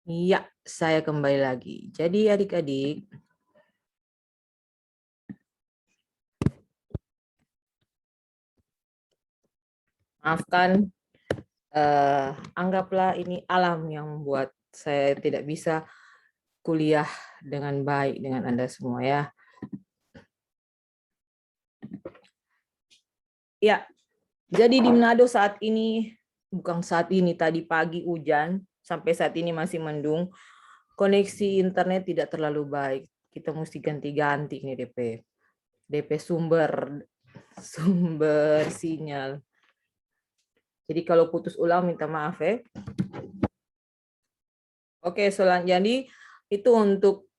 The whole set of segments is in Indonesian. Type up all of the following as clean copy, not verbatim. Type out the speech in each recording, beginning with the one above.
Iya, saya kembali lagi. Jadi adik-adik, maafkan, anggaplah ini alam yang membuat saya tidak bisa kuliah dengan baik dengan Anda semua ya. Ya, jadi di Manado saat ini, bukan saat ini, tadi pagi hujan, sampai saat ini masih mendung, koneksi internet tidak terlalu baik. Kita mesti ganti-ganti ini DP sumber sinyal. Jadi kalau putus ulang minta maaf ya. Oke, jadi itu untuk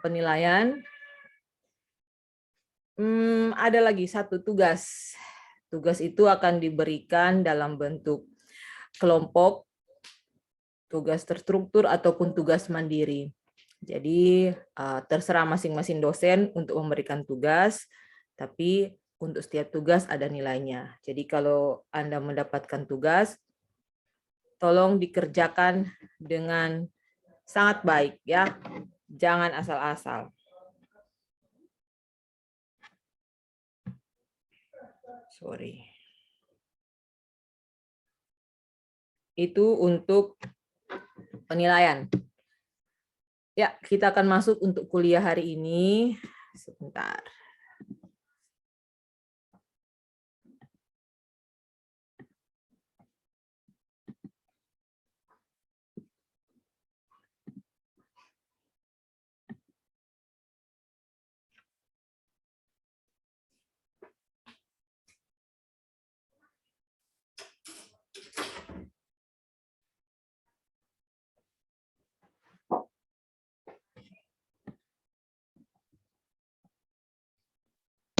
penilaian. Ada lagi satu tugas. Tugas itu akan diberikan dalam bentuk kelompok, tugas terstruktur ataupun tugas mandiri. Jadi terserah masing-masing dosen untuk memberikan tugas, tapi untuk setiap tugas ada nilainya. Jadi kalau Anda mendapatkan tugas, tolong dikerjakan dengan sangat baik ya. Jangan asal-asal. Sorry. Itu untuk penilaian. Ya, kita akan masuk untuk kuliah hari ini. Sebentar.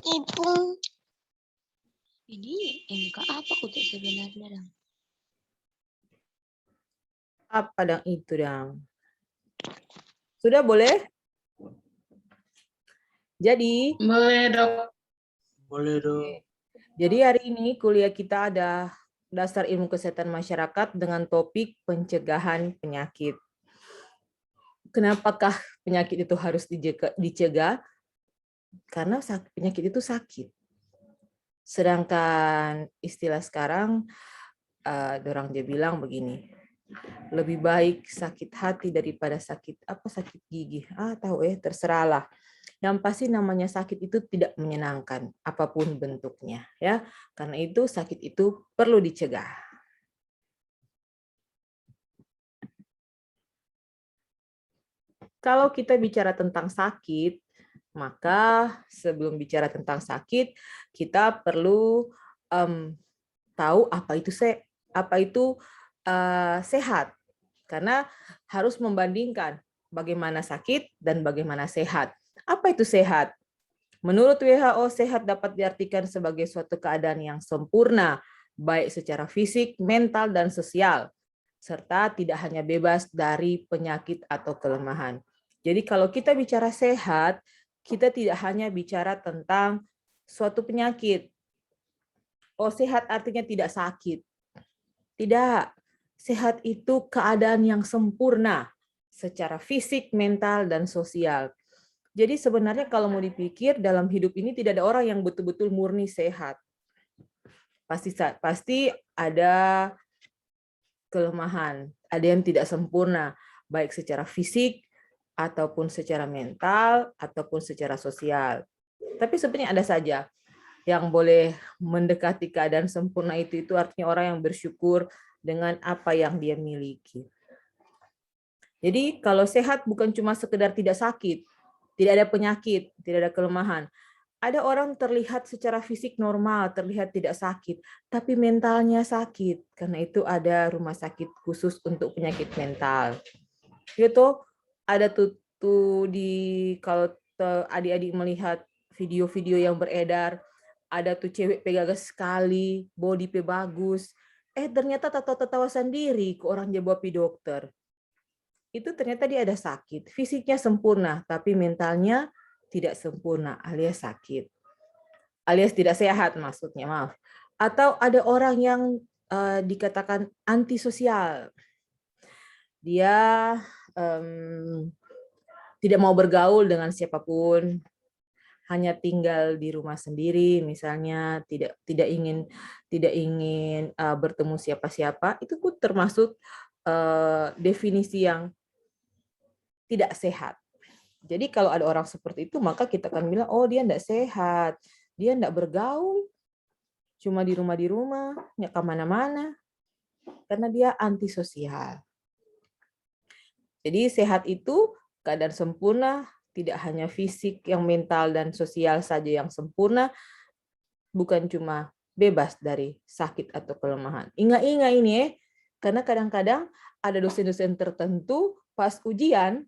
Ibu. Ini MK apa kutuk sebenarnya dong? Apa dong itu dong? Sudah boleh? Jadi, boleh dok. Boleh dok. Jadi hari ini kuliah kita ada dasar ilmu kesehatan masyarakat dengan topik pencegahan penyakit. Kenapakah penyakit itu harus dicegah? Karena penyakit itu sakit. Sedangkan istilah sekarang, orang dia bilang begini, lebih baik sakit hati daripada sakit gigi. Tahu terserahlah. Yang pasti namanya sakit itu tidak menyenangkan apapun bentuknya ya. Karena itu sakit itu perlu dicegah. Kalau kita bicara tentang sakit, maka sebelum bicara tentang sakit, kita perlu tahu apa itu sehat. Karena harus membandingkan bagaimana sakit dan bagaimana sehat. Apa itu sehat? Menurut WHO, sehat dapat diartikan sebagai suatu keadaan yang sempurna, baik secara fisik, mental, dan sosial, serta tidak hanya bebas dari penyakit atau kelemahan. Jadi kalau kita bicara sehat, kita tidak hanya bicara tentang suatu penyakit. Oh, sehat artinya tidak sakit. Tidak. Sehat itu keadaan yang sempurna secara fisik, mental, dan sosial. Jadi sebenarnya kalau mau dipikir dalam hidup ini tidak ada orang yang betul-betul murni sehat. Pasti ada kelemahan, ada yang tidak sempurna, baik secara fisik ataupun secara mental ataupun secara sosial. Tapi sebenarnya ada saja yang boleh mendekati keadaan sempurna itu artinya orang yang bersyukur dengan apa yang dia miliki. Jadi kalau sehat bukan cuma sekedar tidak sakit, tidak ada penyakit, tidak ada kelemahan. Ada orang terlihat secara fisik normal, terlihat tidak sakit, tapi mentalnya sakit. Karena itu ada rumah sakit khusus untuk penyakit mental. Gitu, ada tuh kalau adik-adik melihat video-video yang beredar, ada tuh cewek pegagas sekali, body bagus. Ternyata tahu-tahu sendiri ke orang dia bawa pi dokter. Itu ternyata dia ada sakit. Fisiknya sempurna, tapi mentalnya tidak sempurna, alias sakit. Alias tidak sehat maksudnya, maaf. Atau ada orang yang dikatakan antisosial. Dia tidak mau bergaul dengan siapapun, hanya tinggal di rumah sendiri, misalnya tidak ingin bertemu siapa-siapa, itu pun termasuk definisi yang tidak sehat. Jadi kalau ada orang seperti itu, maka kita akan bilang, oh dia tidak sehat, dia tidak bergaul, cuma di rumah, nggak kemana-mana, karena dia antisosial. Jadi sehat itu keadaan sempurna, tidak hanya fisik, yang mental dan sosial saja yang sempurna, bukan cuma bebas dari sakit atau kelemahan. Ingat-ingat ini karena kadang-kadang ada dosen-dosen tertentu pas ujian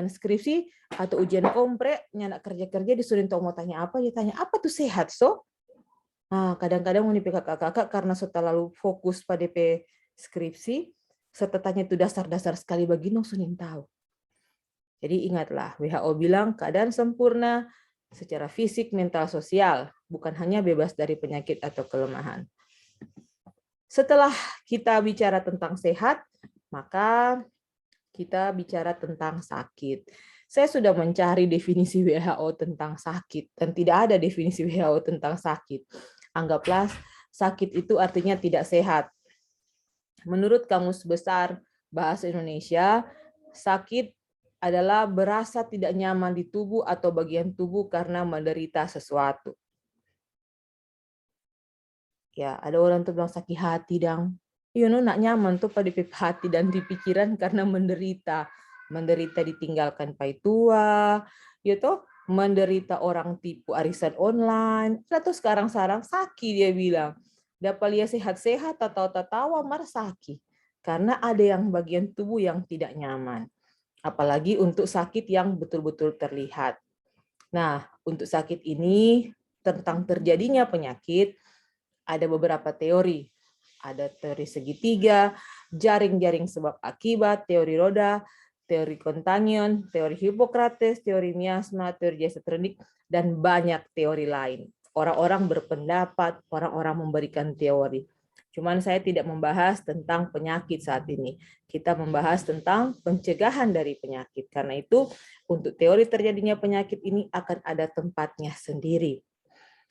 skripsi atau ujian kompre, nyanak kerja-kerja disuruh mau tanya apa, dia tanya, apa tuh sehat, so? Nah, kadang-kadang mau kakak-kakak karena terlalu fokus pada skripsi, serta tanya itu dasar-dasar sekali bagi sunin tahu. Jadi ingatlah, WHO bilang keadaan sempurna secara fisik, mental, sosial, bukan hanya bebas dari penyakit atau kelemahan. Setelah kita bicara tentang sehat, maka kita bicara tentang sakit. Saya sudah mencari definisi WHO tentang sakit, dan tidak ada definisi WHO tentang sakit. Anggaplah sakit itu artinya tidak sehat. Menurut Kamus Besar Bahasa Indonesia, sakit adalah berasa tidak nyaman di tubuh atau bagian tubuh karena menderita sesuatu. Ya, ada orang tuh bilang sakit hati, dang. Nak nyaman tuh pada hati dan di pikiran karena menderita ditinggalkan pai tua, menderita orang tipu arisan online, atau sekarang sakit dia bilang. Dapat lihat sehat-sehat atau tawa mar sakit. Karena ada yang bagian tubuh yang tidak nyaman. Apalagi untuk sakit yang betul-betul terlihat. Nah, untuk sakit ini tentang terjadinya penyakit ada beberapa teori. Ada teori segitiga, jaring-jaring sebab akibat, teori roda, teori Kontangion, teori Hippocrates, teori miasma, teori Jesetronik, dan banyak teori lain. Orang-orang berpendapat, orang-orang memberikan teori. Cuman saya tidak membahas tentang penyakit saat ini. Kita membahas tentang pencegahan dari penyakit. Karena itu, untuk teori terjadinya penyakit ini akan ada tempatnya sendiri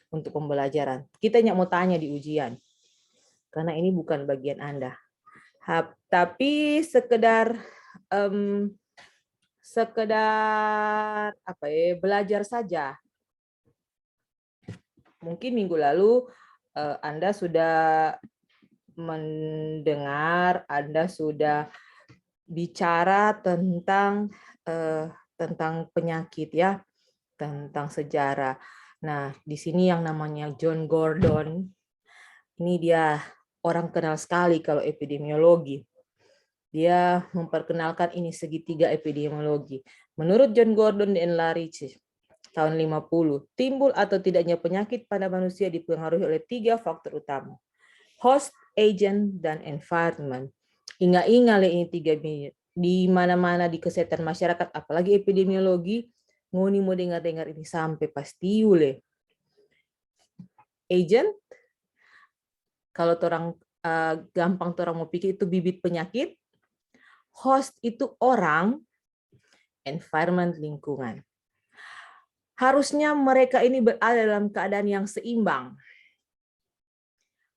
untuk pembelajaran. Kita hanya mau tanya di ujian. Karena ini bukan bagian Anda. Tapi sekedar belajar saja. Mungkin minggu lalu Anda sudah mendengar, Anda sudah bicara tentang penyakit ya, tentang sejarah. Nah, di sini yang namanya John Gordon, ini dia orang kenal sekali kalau epidemiologi. Dia memperkenalkan ini segitiga epidemiologi. Menurut John Gordon dan Larry tahun 50, timbul atau tidaknya penyakit pada manusia dipengaruhi oleh 3 faktor utama. Host, agent, dan environment. Ingat-ingat ini 3 minit. Di mana-mana di kesehatan masyarakat, apalagi epidemiologi, ngoni mau dengar-dengar ini sampai pasti ule. Agent, kalau orang gampang orang mau pikir itu bibit penyakit. Host itu orang, environment lingkungan. Harusnya mereka ini berada dalam keadaan yang seimbang.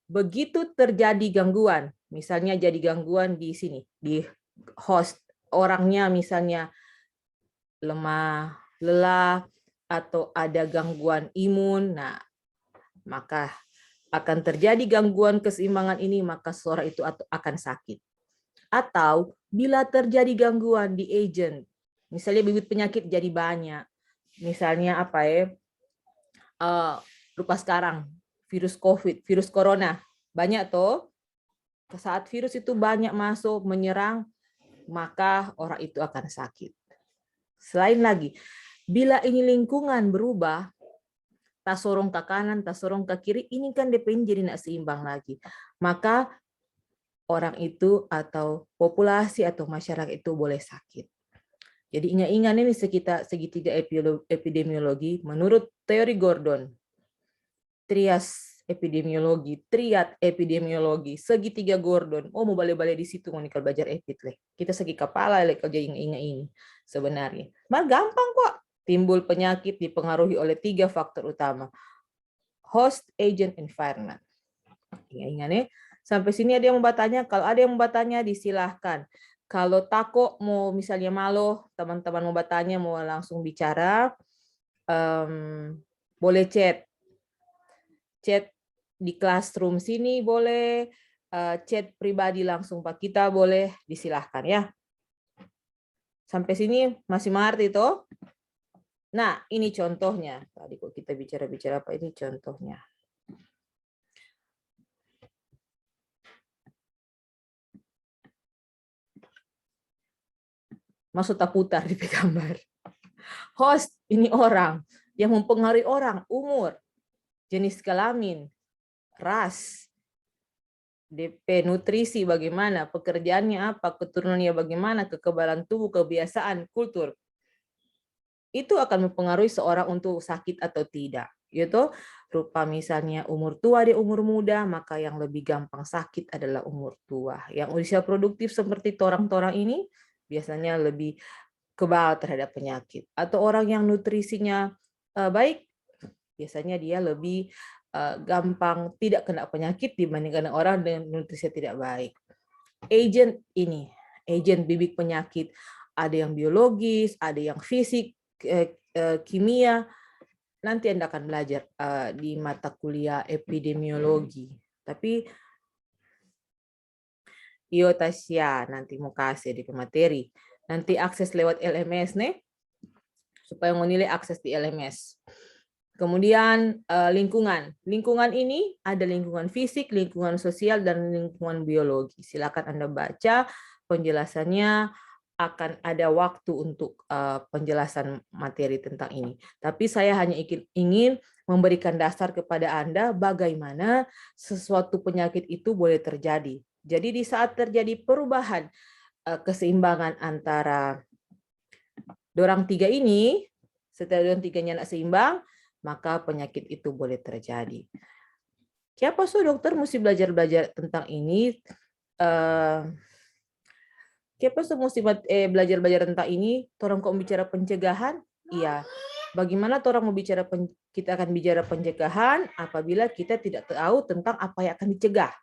Begitu terjadi gangguan, misalnya jadi gangguan di sini, di host, orangnya misalnya lemah, lelah, atau ada gangguan imun, nah maka akan terjadi gangguan keseimbangan ini, maka seseorang itu akan sakit. Atau bila terjadi gangguan di agent, misalnya bibit penyakit jadi banyak, misalnya rupa sekarang virus COVID, virus corona, banyak toh. Saat virus itu banyak masuk menyerang, maka orang itu akan sakit. Selain lagi, bila ini lingkungan berubah, tak sorong ke kanan, tak sorong ke kiri, ini kan DPI jadi tidak seimbang lagi. Maka orang itu atau populasi atau masyarakat itu boleh sakit. Jadi ingat-ingat ini segitiga epidemiologi menurut teori Gordon. Trias epidemiologi, triad epidemiologi, segitiga Gordon. Oh, mau balik-balik di situ mau nikah belajar epid leh. Kita segi kepala leh kalau ingat ini sebenarnya. Mah gampang kok. Timbul penyakit dipengaruhi oleh 3 faktor utama. Host, agent, environment. Ingat nih. Sampai sini ada yang mau bertanya? Kalau ada yang mau bertanya disilahkan. Kalau takut mau misalnya malu, teman-teman mau bertanya, mau langsung bicara, boleh chat. Chat di classroom sini boleh, chat pribadi langsung Pak kita boleh, disilahkan ya. Sampai sini masih mengerti toh? Nah, ini contohnya. Tadi kok kita bicara-bicara apa ini contohnya. Maksud tak putar di gambar. Host ini orang yang mempengaruhi orang, umur, jenis kelamin, ras, DP nutrisi bagaimana, pekerjaannya apa, keturunannya bagaimana, kekebalan tubuh, kebiasaan, kultur. Itu akan mempengaruhi seorang untuk sakit atau tidak. Gitu. Rupa misalnya umur tua di umur muda, maka yang lebih gampang sakit adalah umur tua. Yang usia produktif seperti torang-torang ini biasanya lebih kebal terhadap penyakit. Atau orang yang nutrisinya baik, biasanya dia lebih gampang tidak kena penyakit dibandingkan orang dengan nutrisi tidak baik. Agent ini, agent bibit penyakit, ada yang biologis, ada yang fisik, kimia. Nanti Anda akan belajar di mata kuliah epidemiologi. Tapi Tasya nanti mau kasih di materi. Nanti akses lewat LMS nih, supaya menilai akses di LMS. Kemudian lingkungan. Lingkungan ini ada lingkungan fisik, lingkungan sosial, dan lingkungan biologi. Silakan Anda baca penjelasannya, akan ada waktu untuk penjelasan materi tentang ini. Tapi saya hanya ingin memberikan dasar kepada Anda bagaimana sesuatu penyakit itu boleh terjadi. Jadi di saat terjadi perubahan keseimbangan antara dorang tiga ini, setelah dorang tiganya tidak seimbang, maka penyakit itu boleh terjadi. Siapa dokter mesti belajar tentang ini? Siapa mesti belajar tentang ini? Torang kok bicara pencegahan? Iya. Bagaimana torang mau bicara kita akan bicara pencegahan apabila kita tidak tahu tentang apa yang akan dicegah.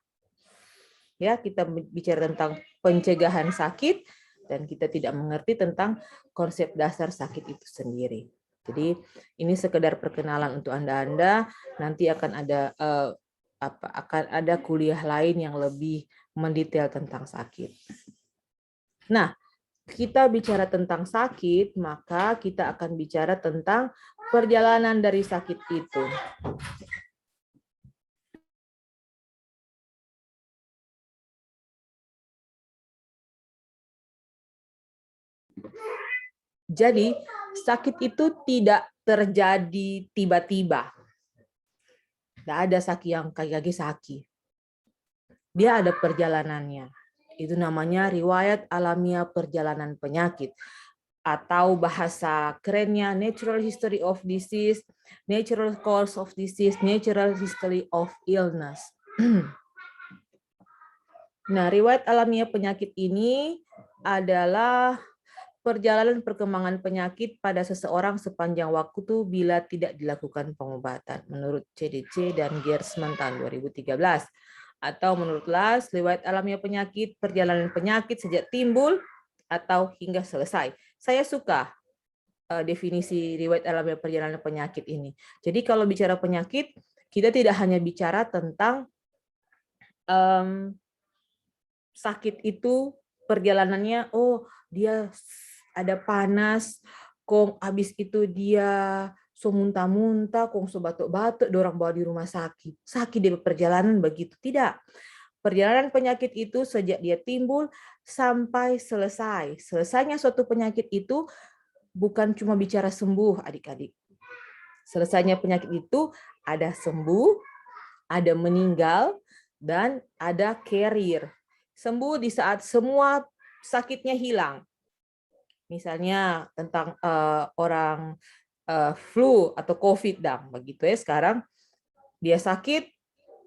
Ya, kita bicara tentang pencegahan sakit dan kita tidak mengerti tentang konsep dasar sakit itu sendiri. Jadi ini sekedar perkenalan untuk Anda. Nanti akan ada kuliah lain yang lebih mendetail tentang sakit. Nah, kita bicara tentang sakit, maka kita akan bicara tentang perjalanan dari sakit itu. Jadi, sakit itu tidak terjadi tiba-tiba. Tidak ada sakit yang kaki-kaki sakit. Dia ada perjalanannya. Itu namanya riwayat alamiah perjalanan penyakit. Atau bahasa kerennya natural history of disease, natural course of disease, natural history of illness. Nah, riwayat alamiah penyakit ini adalah perjalanan perkembangan penyakit pada seseorang sepanjang waktu bila tidak dilakukan pengobatan menurut CDC dan Gersman tahun 2013. Atau menurut LAS, riwayat alamiah penyakit, perjalanan penyakit sejak timbul atau hingga selesai. Saya suka definisi riwayat alamiah perjalanan penyakit ini. Jadi kalau bicara penyakit, kita tidak hanya bicara tentang sakit itu perjalanannya, oh dia ada panas, kong habis itu dia so muntah-muntah, kong so batuk-batuk, dorang bawa di rumah sakit. Sakit di perjalanan begitu. Tidak. Perjalanan penyakit itu sejak dia timbul sampai selesai. Selesainya suatu penyakit itu bukan cuma bicara sembuh, adik-adik. Selesainya penyakit itu ada sembuh, ada meninggal, dan ada carrier. Sembuh di saat semua sakitnya hilang. Misalnya tentang orang flu atau COVID begitu ya sekarang dia sakit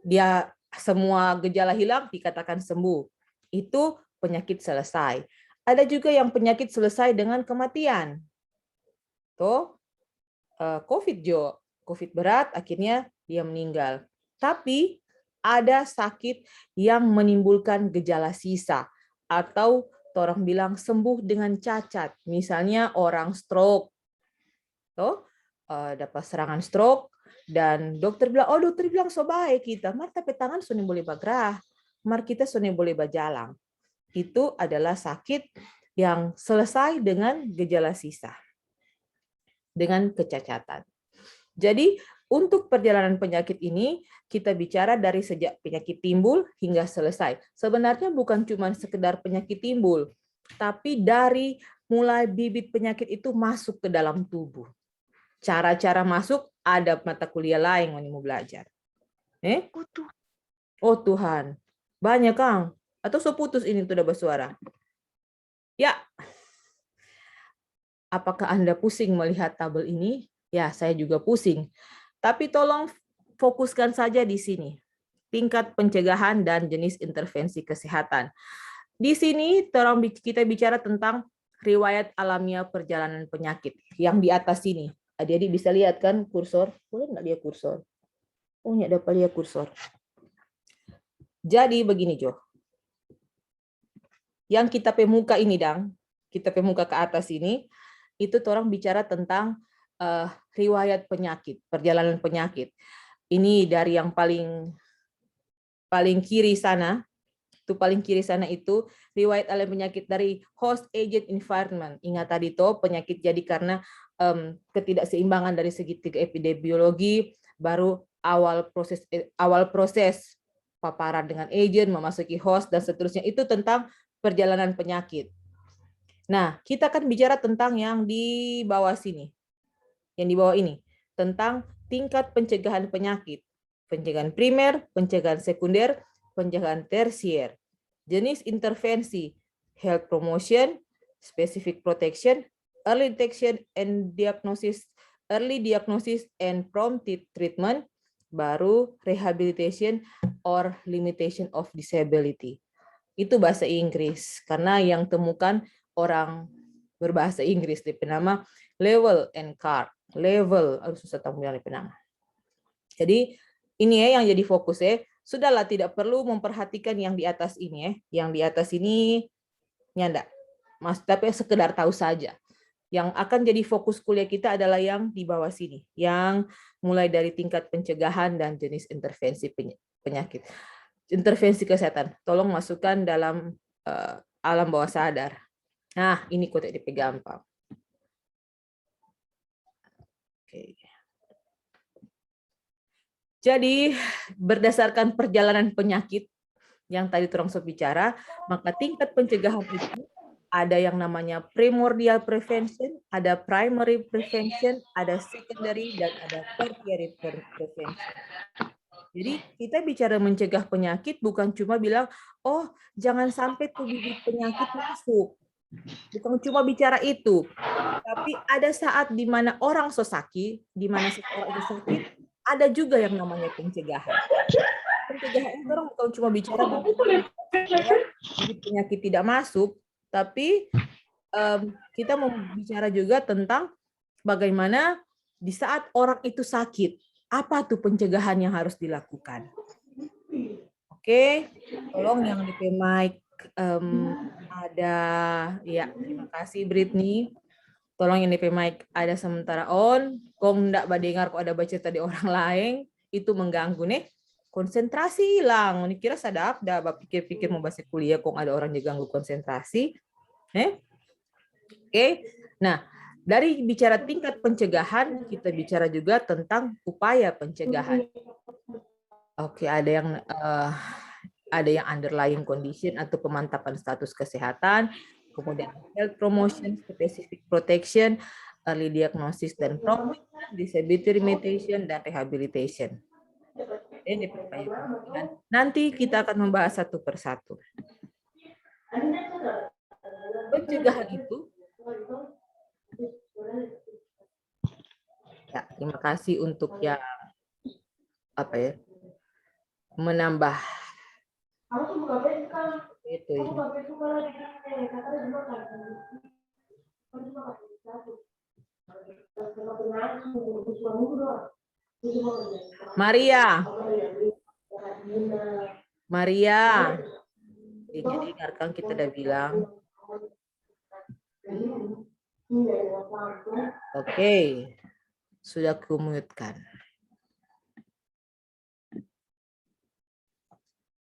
dia semua gejala hilang dikatakan sembuh. Itu penyakit selesai. Ada juga yang penyakit selesai dengan kematian. Tuh, COVID Jo, COVID berat akhirnya dia meninggal. Tapi ada sakit yang menimbulkan gejala sisa atau orang bilang sembuh dengan cacat. Misalnya orang stroke. Tuh, dapat serangan stroke dan dokter bilang, oh dokter bilang so baik kita, mar tapi tangan sudah boleh bergerak, mar kita sudah boleh berjalan. Itu adalah sakit yang selesai dengan gejala sisa, dengan kecacatan. Jadi untuk perjalanan penyakit ini kita bicara dari sejak penyakit timbul hingga selesai. Sebenarnya bukan cuma sekedar penyakit timbul, tapi dari mulai bibit penyakit itu masuk ke dalam tubuh. Cara-cara masuk ada mata kuliah lain yang mau belajar. Oh Tuhan, banyak Kang. Atau so putus ini sudah bersuara. Ya, apakah Anda pusing melihat tabel ini? Ya, saya juga pusing. Tapi tolong fokuskan saja di sini. Tingkat pencegahan dan jenis intervensi kesehatan. Di sini kita bicara tentang riwayat alamiah perjalanan penyakit. Yang di atas sini. Adik-adik bisa lihat kan kursor? Boleh nggak lihat kursor? Oh, nggak dapat lihat kursor. Jadi begini Jo. Yang kita pemuka ini Dang, kita pemuka ke atas ini, itu orang bicara tentang riwayat penyakit, perjalanan penyakit. Ini dari yang paling kiri sana, itu riwayat alamiah penyakit dari host agent environment. Ingat tadi tuh penyakit jadi karena ketidakseimbangan dari segi epidemiologi, baru awal proses paparan dengan agent memasuki host dan seterusnya, itu tentang perjalanan penyakit. Nah, kita akan bicara tentang yang di bawah sini. Yang di bawah ini, tentang tingkat pencegahan penyakit. Pencegahan primer, pencegahan sekunder, pencegahan tersier. Jenis intervensi, health promotion, specific protection, early detection and diagnosis, early diagnosis and prompted treatment, baru rehabilitation or limitation of disability. Itu bahasa Inggris, karena yang temukan orang berbahasa Inggris di penama Level and Card. Level, harus susah tahu yang di penama. Jadi ini ya yang jadi fokus ya. Sudahlah, tidak perlu memperhatikan yang di atas ini ya. Yang di atas ini nyanda. Mas, tapi sekedar tahu saja. Yang akan jadi fokus kuliah kita adalah yang di bawah sini, yang mulai dari tingkat pencegahan dan jenis intervensi penyakit. Intervensi kesehatan, tolong masukkan dalam alam bawah sadar. Nah, ini kode DP gampang. Oke. Jadi, berdasarkan perjalanan penyakit yang tadi terang bicara, maka tingkat pencegahan itu ada yang namanya primordial prevention, ada primary prevention, ada secondary, dan ada tertiary prevention. Jadi kita bicara mencegah penyakit bukan cuma bilang, oh jangan sampai tuh bibit penyakit masuk. Bukan cuma bicara itu. Tapi ada saat di mana orang sakit, di mana seseorang itu sakit, ada juga yang namanya pencegahan. Pencegahan itu orang bukan cuma bicara bibit penyakit tidak masuk, tapi kita mau bicara juga tentang bagaimana di saat orang itu sakit, apa tuh pencegahan yang harus dilakukan. Oke, tolong yang di mic ada, ya terima kasih Britney. Tolong yang di mic ada sementara on, kong ndak dengar kok ada baca tadi orang lain, itu mengganggu nih. Konsentrasi hilang, ini kira sadap, dah pikir-pikir mau bahasa kuliah, kok ada orang yang ganggu konsentrasi. Oke, nah dari bicara tingkat pencegahan, kita bicara juga tentang upaya pencegahan. Oke, ada yang underlying condition atau pemantapan status kesehatan, kemudian health promotion, specific protection, early diagnosis dan prompt, disability limitation, dan rehabilitation. Ini pertanyaan. Nanti kita akan membahas satu persatu. Pencegahan itu, ya, terima kasih untuk yang menambah. Itu ini. Maria. Maria. Jadi dengarkan kita udah bilang. Oke. Sudah kumutkan.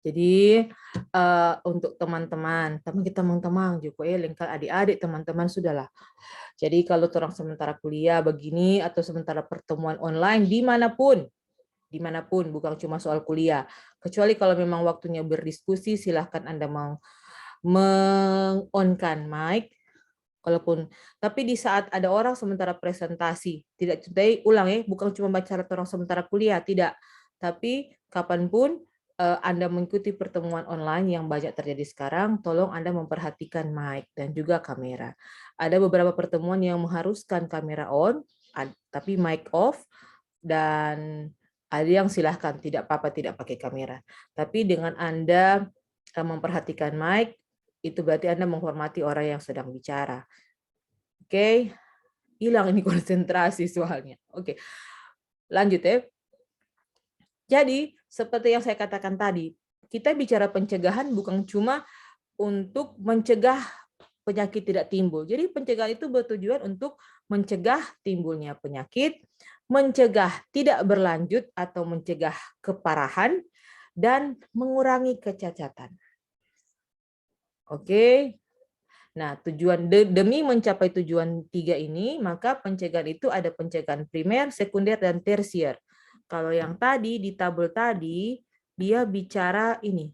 Jadi untuk teman-teman juga ya lengkap adik-adik teman-teman sudahlah. Jadi kalau orang sementara kuliah begini atau sementara pertemuan online dimanapun bukan cuma soal kuliah. Kecuali kalau memang waktunya berdiskusi silahkan Anda mau meng-on-kan mic. Tapi di saat ada orang sementara presentasi, tidak ulang ya, bukan cuma baca orang sementara kuliah, tidak. Tapi kapanpun Anda mengikuti pertemuan online yang banyak terjadi sekarang, tolong Anda memperhatikan mic dan juga kamera. Ada beberapa pertemuan yang mengharuskan kamera on, tapi mic off, dan ada yang silahkan tidak apa-apa tidak pakai kamera. Tapi dengan Anda memperhatikan mic, itu berarti Anda menghormati orang yang sedang bicara. Oke, hilang ini konsentrasi soalnya. Oke, lanjut ya. Jadi, seperti yang saya katakan tadi, kita bicara pencegahan bukan cuma untuk mencegah penyakit tidak timbul. Jadi pencegahan itu bertujuan untuk mencegah timbulnya penyakit, mencegah tidak berlanjut atau mencegah keparahan, dan mengurangi kecacatan. Oke. Nah, demi mencapai tujuan 3 ini, maka pencegahan itu ada pencegahan primer, sekunder, dan tersier. Kalau yang tadi di tabel tadi, dia bicara ini,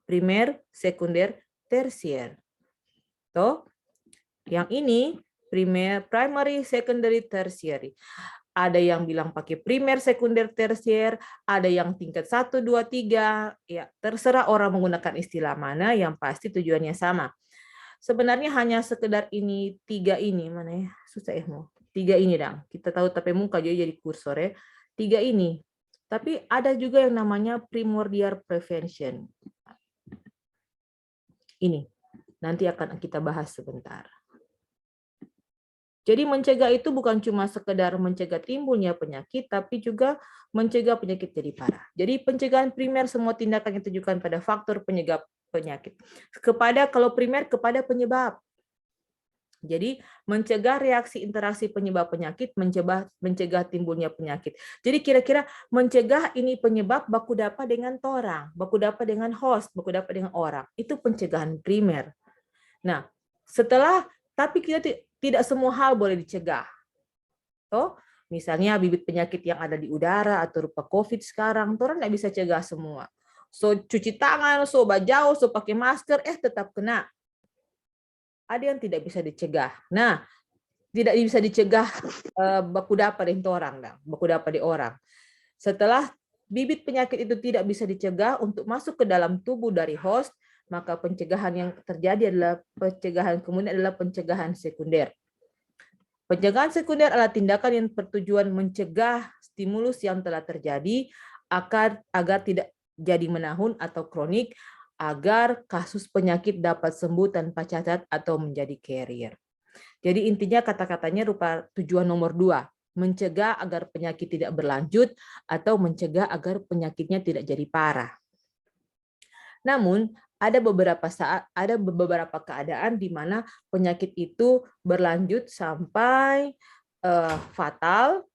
primer, sekunder, tersier. Tuh, yang ini primary, secondary, tertiary. Ada yang bilang pakai primer, sekunder, tersier, ada yang tingkat 1, 2, 3, ya terserah orang menggunakan istilah mana, yang pasti tujuannya sama. Sebenarnya hanya sekedar ini 3 ini, mana ya? Susah ya mau. 3 ini dong. Kita tahu tapi muka jadi kursor ya. 3 ini. Tapi ada juga yang namanya primordial prevention. Ini. Nanti akan kita bahas sebentar. Jadi mencegah itu bukan cuma sekedar mencegah timbulnya penyakit, tapi juga mencegah penyakit jadi parah. Jadi pencegahan primer semua tindakan yang ditujukan pada faktor penyebab penyakit. Kalau primer kepada penyebab. Jadi mencegah reaksi interaksi penyebab penyakit, mencegah timbulnya penyakit. Jadi kira-kira mencegah ini penyebab baku dapat dengan orang, baku dapat dengan host, baku dapat dengan orang. Itu pencegahan primer. Nah, tapi kita tidak semua hal boleh dicegah. Misalnya bibit penyakit yang ada di udara atau rupa COVID sekarang, orang nggak bisa cegah semua. So cuci tangan, so jauh, so pakai masker, tetap kena. Ada yang tidak bisa dicegah. Nah, tidak bisa dicegah baku dapat di orang, baku dapat di orang. Setelah bibit penyakit itu tidak bisa dicegah untuk masuk ke dalam tubuh dari host, maka pencegahan yang terjadi adalah pencegahan sekunder. Pencegahan sekunder adalah tindakan yang bertujuan mencegah stimulus yang telah terjadi agar tidak jadi menahun atau kronik, agar kasus penyakit dapat sembuh tanpa cacat atau menjadi carrier. Jadi intinya kata-katanya rupa tujuan nomor 2, mencegah agar penyakit tidak berlanjut atau mencegah agar penyakitnya tidak jadi parah. Namun, ada beberapa keadaan di mana penyakit itu berlanjut sampai fatal,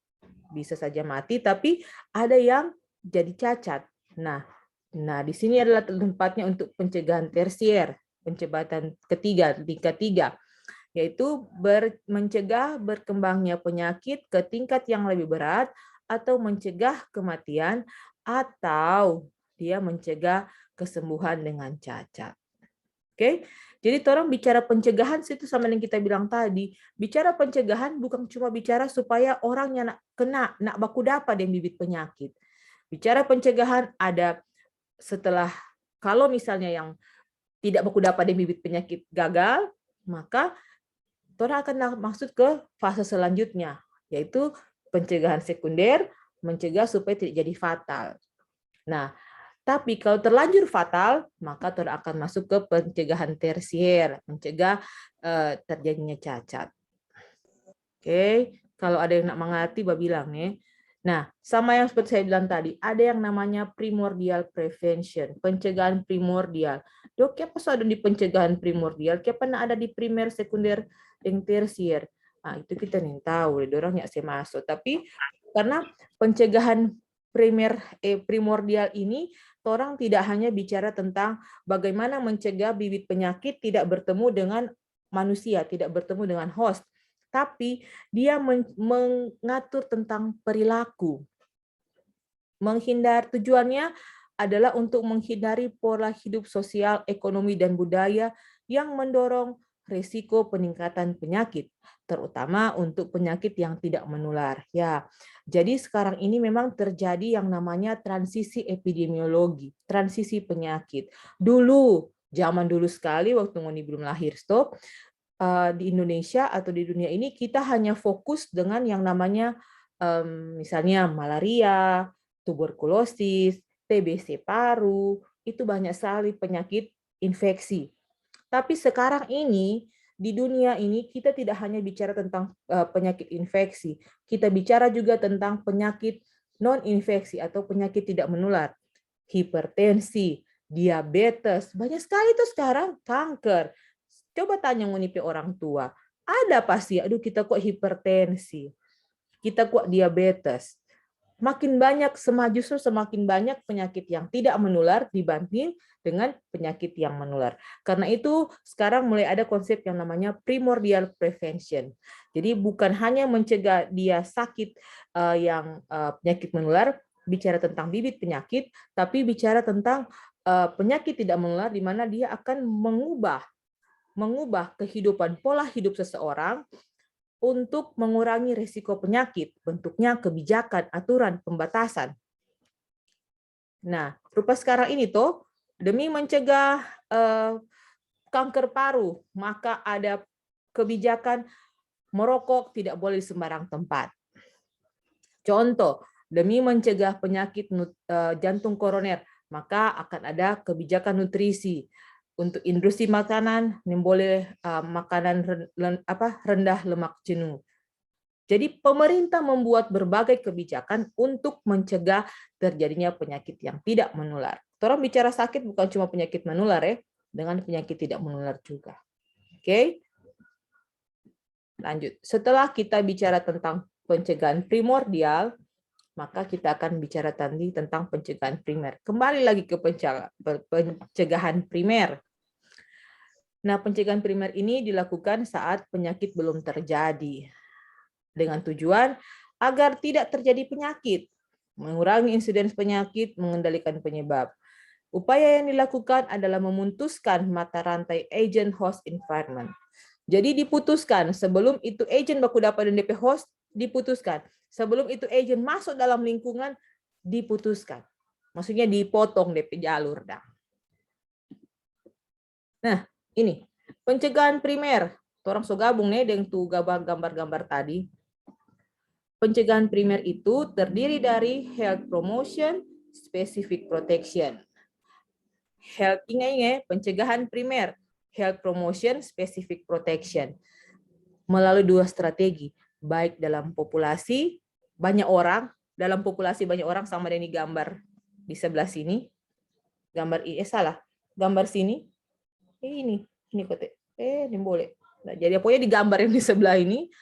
bisa saja mati, tapi ada yang jadi cacat. Nah, di sini adalah tempatnya untuk pencegahan tersier, pencegahan tingkat 3, yaitu mencegah berkembangnya penyakit ke tingkat yang lebih berat atau mencegah kematian atau dia mencegah kesembuhan dengan cacat. Oke, jadi orang bicara pencegahan itu sama yang kita bilang tadi. Bicara pencegahan bukan cuma bicara supaya orangnya nak baku dapat yang bibit penyakit. Bicara pencegahan ada setelah kalau misalnya yang tidak baku dapat yang bibit penyakit gagal, maka orang akan masuk ke fase selanjutnya, yaitu pencegahan sekunder, mencegah supaya tidak jadi fatal. Nah, Tapi kalau terlanjur fatal, maka Tora akan masuk ke pencegahan tersier, mencegah terjadinya cacat. Oke, kalau ada yang nak mengerti, Mbak bilang nih. Nah, sama yang seperti saya bilang tadi, ada yang namanya primordial prevention, pencegahan primordial. Dok, apa ada di pencegahan primordial? Apa pernah ada di primer, sekunder, dan tersier? Nah, itu kita nih tahu, orang nggak saya masuk. Tapi karena pencegahan primordial ini, orang tidak hanya bicara tentang bagaimana mencegah bibit penyakit tidak bertemu dengan manusia, tidak bertemu dengan host, tapi dia mengatur tentang perilaku. Tujuannya adalah untuk menghindari pola hidup sosial, ekonomi, dan budaya yang mendorong risiko peningkatan penyakit, terutama untuk penyakit yang tidak menular. Ya, jadi sekarang ini memang terjadi yang namanya transisi epidemiologi, transisi penyakit. Zaman dulu sekali waktu Ngoni belum lahir, di Indonesia atau di dunia ini kita hanya fokus dengan yang namanya misalnya malaria, tuberkulosis, TBC paru, itu banyak sekali penyakit infeksi. Tapi sekarang ini di dunia ini kita tidak hanya bicara tentang penyakit infeksi, kita bicara juga tentang penyakit non-infeksi atau penyakit tidak menular, hipertensi, diabetes, banyak sekali tuh sekarang, kanker. Coba tanya ngunipi orang tua, ada pasti, aduh kita kok hipertensi, kita kok diabetes. Makin banyak, justru semakin banyak penyakit yang tidak menular dibanding dengan penyakit yang menular. Karena itu sekarang mulai ada konsep yang namanya primordial prevention. Jadi bukan hanya mencegah dia sakit yang penyakit menular, bicara tentang bibit penyakit, tapi bicara tentang penyakit tidak menular di mana dia akan mengubah kehidupan pola hidup seseorang untuk mengurangi risiko penyakit, bentuknya kebijakan, aturan, pembatasan. Nah, rupa sekarang ini tuh, demi mencegah kanker paru, maka ada kebijakan merokok tidak boleh di sembarang tempat. Contoh, demi mencegah penyakit jantung koroner, maka akan ada kebijakan nutrisi. Untuk industri makanan, yang boleh makanan rendah lemak jenuh. Jadi pemerintah membuat berbagai kebijakan untuk mencegah terjadinya penyakit yang tidak menular. Orang bicara sakit bukan cuma penyakit menular ya, dengan penyakit tidak menular juga. Oke. Lanjut. Setelah kita bicara tentang pencegahan primordial, maka kita akan bicara tadi tentang pencegahan primer. Kembali lagi ke pencegahan primer. Nah, pencegahan primer ini dilakukan saat penyakit belum terjadi, dengan tujuan agar tidak terjadi penyakit, mengurangi insiden penyakit, mengendalikan penyebab. Upaya yang dilakukan adalah memutuskan mata rantai agent host environment. Jadi diputuskan sebelum itu agent baku dapat dan DP host diputuskan. Sebelum itu agent masuk dalam lingkungan diputuskan. Maksudnya dipotong DP jalur dah. Nah, ini pencegahan primer. Orang so gabung nih dengan tuh gambar-gambar tadi. Pencegahan primer itu terdiri dari health promotion, specific protection. Health ini pencegahan primer, health promotion, specific protection. Melalui dua strategi, baik dalam populasi banyak orang, sama dengan gambar di sebelah sini. Gambar salah. Gambar sini. Ini kote. Ini boleh. Nah, jadi pokoknya digambar yang di sebelah ini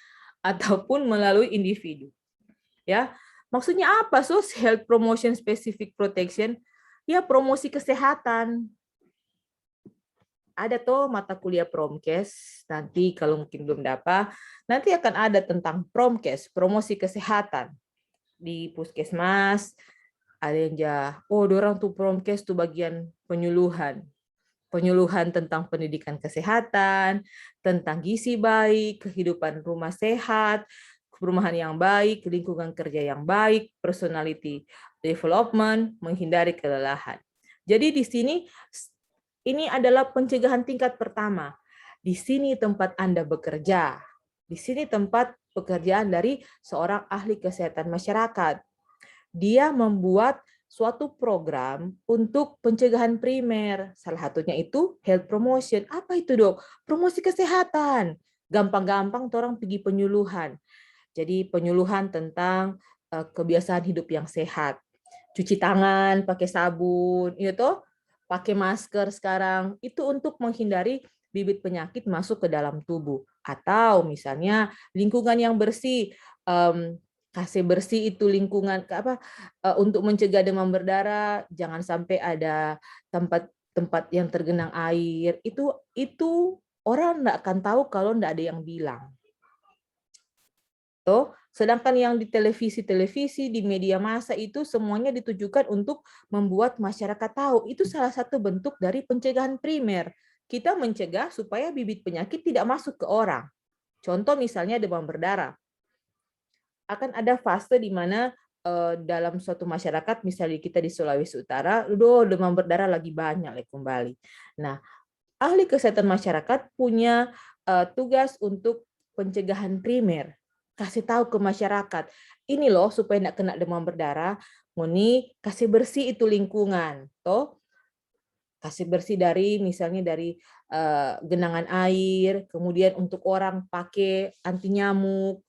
ataupun melalui individu. Ya, maksudnya apa health promotion specific protection? Ya, promosi kesehatan. Ada tuh mata kuliah Promkes, nanti kalau mungkin belum dapat, nanti akan ada tentang Promkes, promosi kesehatan di puskesmas. Ada yang dorang tuh Promkes tuh bagian penyuluhan tentang pendidikan kesehatan, tentang gizi baik, kehidupan rumah sehat, perumahan yang baik, lingkungan kerja yang baik, personality development, menghindari kelelahan. Jadi di sini ini adalah pencegahan tingkat pertama. Di sini tempat Anda bekerja. Di sini tempat pekerjaan dari seorang ahli kesehatan masyarakat. Dia membuat suatu program untuk pencegahan primer. Salah satunya itu health promotion. Apa itu, Dok? Promosi kesehatan. Gampang-gampang orang pergi penyuluhan. Jadi penyuluhan tentang kebiasaan hidup yang sehat. Cuci tangan pakai sabun, itu pakai masker sekarang. Itu untuk menghindari bibit penyakit masuk ke dalam tubuh. Atau misalnya lingkungan yang bersih, kasih bersih itu lingkungan untuk mencegah demam berdarah, jangan sampai ada tempat yang tergenang air. Itu orang nggak akan tahu kalau nggak ada yang bilang. Sedangkan yang di televisi, di media massa itu semuanya ditujukan untuk membuat masyarakat tahu. Itu salah satu bentuk dari pencegahan primer. Kita mencegah supaya bibit penyakit tidak masuk ke orang. Contoh misalnya demam berdarah. Akan ada fase di mana dalam suatu masyarakat, misalnya kita di Sulawesi Utara, demam berdarah lagi banyak kembali. Nah, ahli kesehatan masyarakat punya tugas untuk pencegahan primer. Kasih tahu ke masyarakat, ini loh supaya tidak kena demam berdarah, Muni kasih bersih itu lingkungan, kasih bersih dari misalnya dari genangan air, kemudian untuk orang pakai anti nyamuk.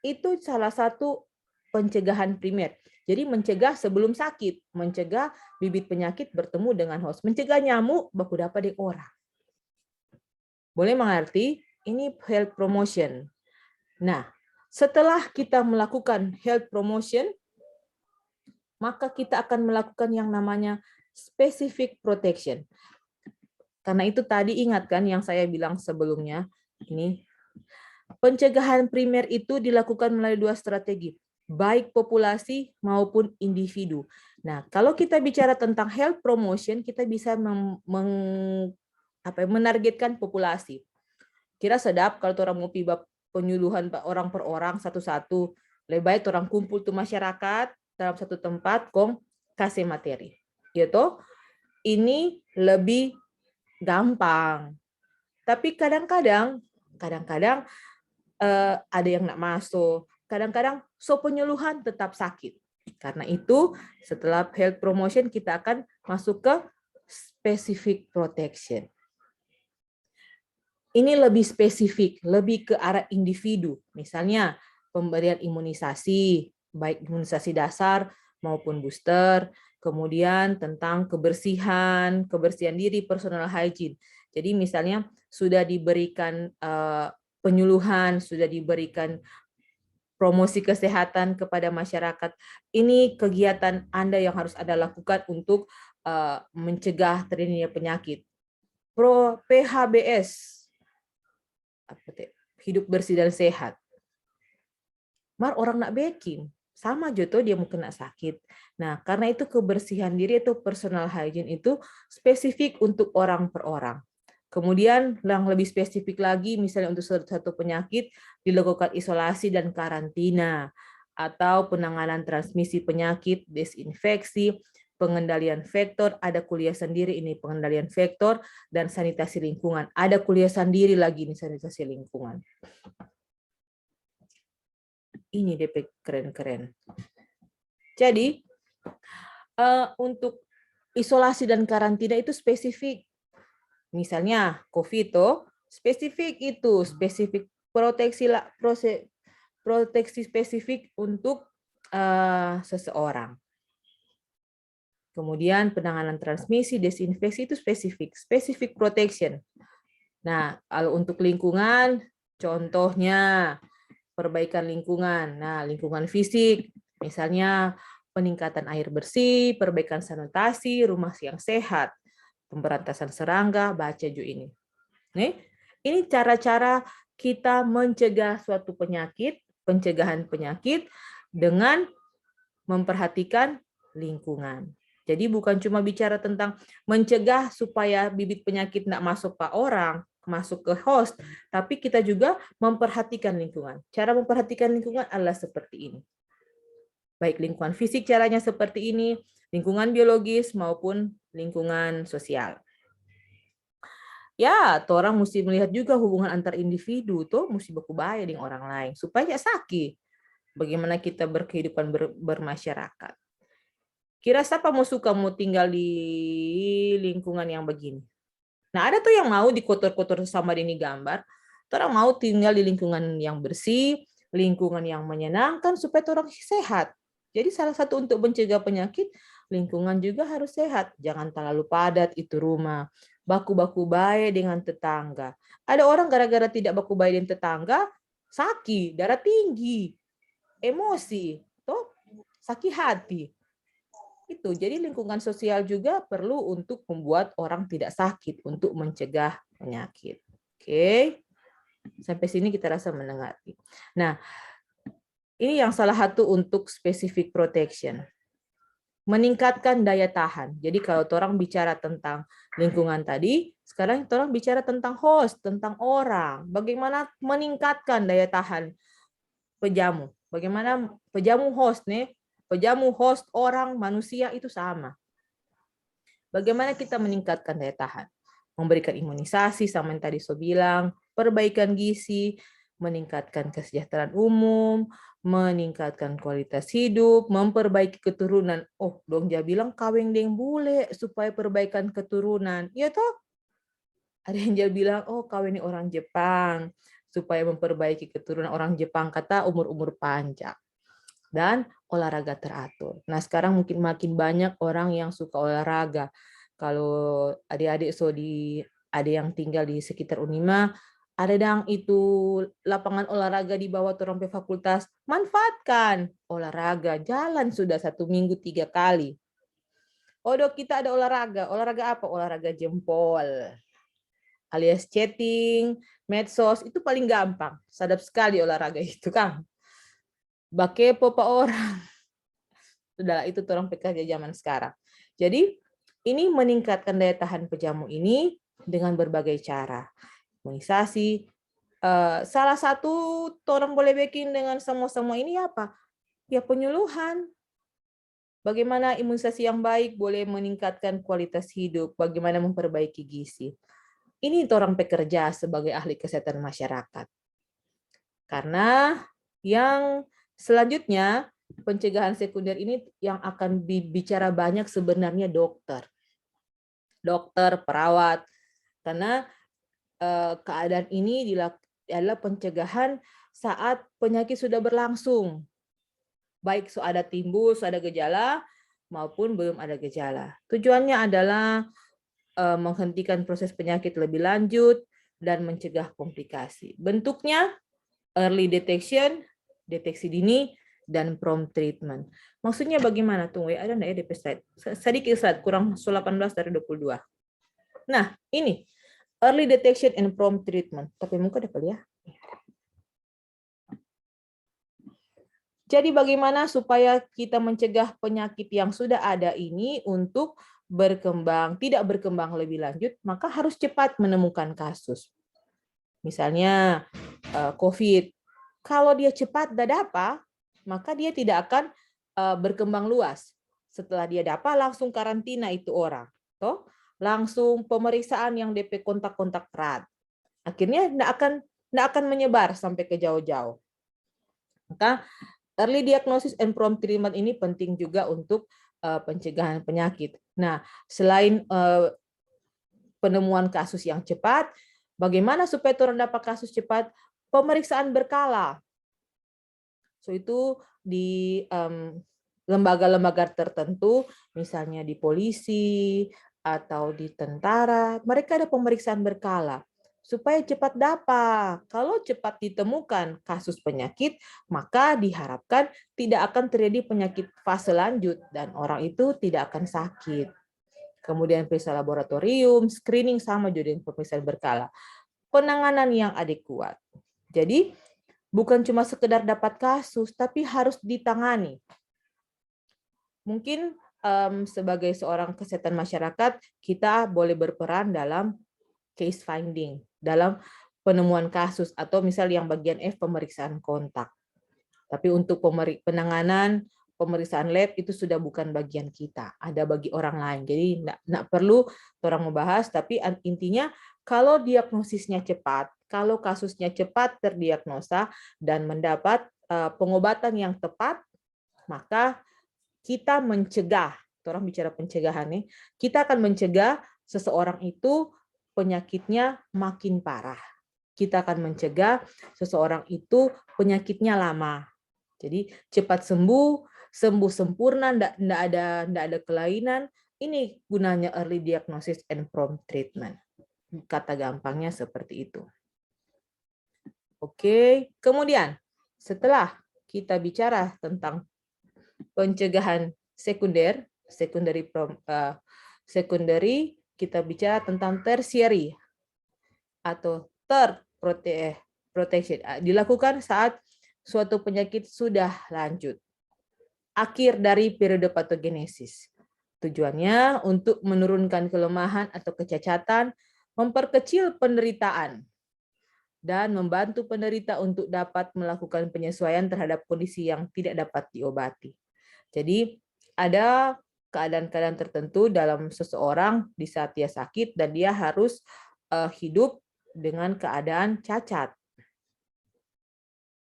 Itu salah satu pencegahan primer. Jadi mencegah sebelum sakit, mencegah bibit penyakit bertemu dengan host, mencegah nyamuk baku dapat di orang. Boleh mengerti? Ini health promotion. Nah, setelah kita melakukan health promotion, maka kita akan melakukan yang namanya specific protection. Karena itu tadi ingatkan yang saya bilang sebelumnya, ini pencegahan primer itu dilakukan melalui dua strategi, baik populasi maupun individu. Nah, kalau kita bicara tentang health promotion, kita bisa menargetkan populasi. Kira sedap kalau orang mau piba penyuluhan orang per orang satu-satu. Lebih baik orang kumpul tuh masyarakat dalam satu tempat, kasih materi. Gitu. Ini lebih gampang. Tapi kadang-kadang ada yang nggak masuk. Kadang-kadang penyuluhan tetap sakit. Karena itu setelah health promotion kita akan masuk ke specific protection. Ini lebih spesifik, lebih ke arah individu. Misalnya pemberian imunisasi, baik imunisasi dasar maupun booster, kemudian tentang kebersihan diri, personal hygiene. Jadi misalnya sudah diberikan penyuluhan, sudah diberikan promosi kesehatan kepada masyarakat. Ini kegiatan Anda yang harus Anda lakukan untuk mencegah terjadinya penyakit. PHBS, hidup bersih dan sehat. Mar orang nak baking, sama joto dia mungkin nak sakit. Nah, karena itu kebersihan diri itu personal hygiene itu spesifik untuk orang per orang. Kemudian yang lebih spesifik lagi, misalnya untuk satu penyakit dilakukan isolasi dan karantina atau penanganan transmisi penyakit, desinfeksi, pengendalian vektor, ada kuliah sendiri ini pengendalian vektor dan sanitasi lingkungan. Ada kuliah sendiri lagi ini sanitasi lingkungan. Ini DP keren-keren. Jadi untuk isolasi dan karantina itu spesifik. Misalnya COVID itu spesifik proteksi spesifik untuk seseorang. Kemudian penanganan transmisi, desinfeksi itu specific protection. Nah, kalau untuk lingkungan, contohnya perbaikan lingkungan. Nah, lingkungan fisik, misalnya peningkatan air bersih, perbaikan sanitasi, rumah yang sehat, pemberantasan serangga, baca ju ini. Ini cara-cara kita mencegah suatu penyakit, pencegahan penyakit dengan memperhatikan lingkungan. Jadi bukan cuma bicara tentang mencegah supaya bibit penyakit tidak masuk ke orang, masuk ke host, tapi kita juga memperhatikan lingkungan. Cara memperhatikan lingkungan adalah seperti ini. Baik lingkungan fisik caranya seperti ini, lingkungan biologis maupun lingkungan sosial. Ya, orang mesti melihat juga hubungan antar individu tuh mesti berkebaya dengan orang lain supaya sakit. Bagaimana kita berkehidupan bermasyarakat. Kira siapa mau suka mau tinggal di lingkungan yang begini? Nah, ada tuh yang mau dikotor-kotor sama ini gambar. Orang mau tinggal di lingkungan yang bersih, lingkungan yang menyenangkan supaya orang sehat. Jadi salah satu untuk mencegah penyakit, lingkungan juga harus sehat. Jangan terlalu padat itu rumah. Baku-baku baik dengan tetangga. Ada orang gara-gara tidak baku baik dengan tetangga, sakit, darah tinggi, emosi, toh sakit hati. Itu. Jadi lingkungan sosial juga perlu untuk membuat orang tidak sakit, untuk mencegah penyakit. Oke. Sampai sini kita rasa mengerti. Nah, ini yang salah satu untuk specific protection. Meningkatkan daya tahan. Jadi kalau orang bicara tentang lingkungan tadi, sekarang orang bicara tentang host, tentang orang. Bagaimana meningkatkan daya tahan pejamu. Bagaimana pejamu host nih, pejamu host orang manusia itu sama. Bagaimana kita meningkatkan daya tahan? Memberikan imunisasi sama yang tadi saya bilang, perbaikan gizi, meningkatkan kesejahteraan umum, meningkatkan kualitas hidup, memperbaiki keturunan. Oh, dong dia bilang kawin deng bule supaya perbaikan keturunan. Iya toh? Ada yang dia bilang, oh kawin ini orang Jepang supaya memperbaiki keturunan orang Jepang, kata umur-umur panjang. Dan olahraga teratur. Nah, sekarang mungkin makin banyak orang yang suka olahraga. Kalau adik-adik ada yang tinggal di sekitar Unima, ada yang itu lapangan olahraga di bawah Torompe Fakultas, manfaatkan olahraga. Jalan sudah 1 minggu 3 kali. Oh, dok, kita ada olahraga. Olahraga apa? Olahraga jempol. Alias chatting, medsos, itu paling gampang. Sadap sekali olahraga itu, Kang. Bakepo pak orang. Sudahlah, itu orang PKJ zaman sekarang. Jadi ini meningkatkan daya tahan pejamu ini dengan berbagai cara. Imunisasi. Salah satu orang boleh bikin dengan semua ini apa? Ya penyuluhan. Bagaimana imunisasi yang baik boleh meningkatkan kualitas hidup. Bagaimana memperbaiki gizi. Ini orang pekerja sebagai ahli kesehatan masyarakat. Karena yang selanjutnya, pencegahan sekunder ini yang akan bicara banyak sebenarnya dokter, perawat, karena keadaan ini adalah pencegahan saat penyakit sudah berlangsung, baik ada timbul, ada gejala, maupun belum ada gejala. Tujuannya adalah menghentikan proses penyakit lebih lanjut dan mencegah komplikasi. Bentuknya early detection, deteksi dini, dan prompt treatment. Maksudnya bagaimana? Tunggu ya, ada nggak ya DP slide? Sedikit slide, kurang 18 dari 22. Nah, ini. Early detection and prompt treatment. Tapi muka dapat ya. Jadi bagaimana supaya kita mencegah penyakit yang sudah ada ini untuk tidak berkembang lebih lanjut, maka harus cepat menemukan kasus. Misalnya COVID. Kalau dia cepat dapat, maka dia tidak akan berkembang luas. Setelah dia dapat, langsung karantina itu orang. Toh, langsung pemeriksaan yang DP kontak-kontak erat. Akhirnya tidak akan menyebar sampai ke jauh-jauh. Maka early diagnosis and prompt treatment ini penting juga untuk pencegahan penyakit. Nah, selain penemuan kasus yang cepat, bagaimana supaya orang dapat kasus cepat? Pemeriksaan berkala. So itu di lembaga-lembaga tertentu, misalnya di polisi atau di tentara, mereka ada pemeriksaan berkala supaya cepat dapat. Kalau cepat ditemukan kasus penyakit, maka diharapkan tidak akan terjadi penyakit fase lanjut dan orang itu tidak akan sakit. Kemudian periksa laboratorium, screening sama juga dengan pemeriksaan berkala. Penanganan yang adekuat. Jadi bukan cuma sekedar dapat kasus, tapi harus ditangani. Mungkin sebagai seorang kesehatan masyarakat, kita boleh berperan dalam case finding, dalam penemuan kasus, atau misal yang bagian F, pemeriksaan kontak. Tapi untuk penanganan, pemeriksaan lab itu sudah bukan bagian kita, ada bagi orang lain. Jadi tidak perlu orang membahas, tapi intinya kalau diagnosisnya cepat, kalau kasusnya cepat terdiagnosa dan mendapat pengobatan yang tepat, maka kita mencegah orang bicara pencegahan nih, kita akan mencegah seseorang itu penyakitnya makin parah. Kita akan mencegah seseorang itu penyakitnya lama. Jadi cepat sembuh, sembuh sempurna, enggak ada kelainan. Ini gunanya early diagnosis and prompt treatment. Kata gampangnya seperti itu. Oke, kemudian setelah kita bicara tentang pencegahan sekunder, secondary, kita bicara tentang tertiary atau third protection. Dilakukan saat suatu penyakit sudah lanjut. Akhir dari periode patogenesis. Tujuannya untuk menurunkan kelemahan atau kecacatan, memperkecil penderitaan, dan membantu penderita untuk dapat melakukan penyesuaian terhadap kondisi yang tidak dapat diobati. Jadi ada keadaan-keadaan tertentu dalam seseorang di saat dia sakit dan dia harus hidup dengan keadaan cacat.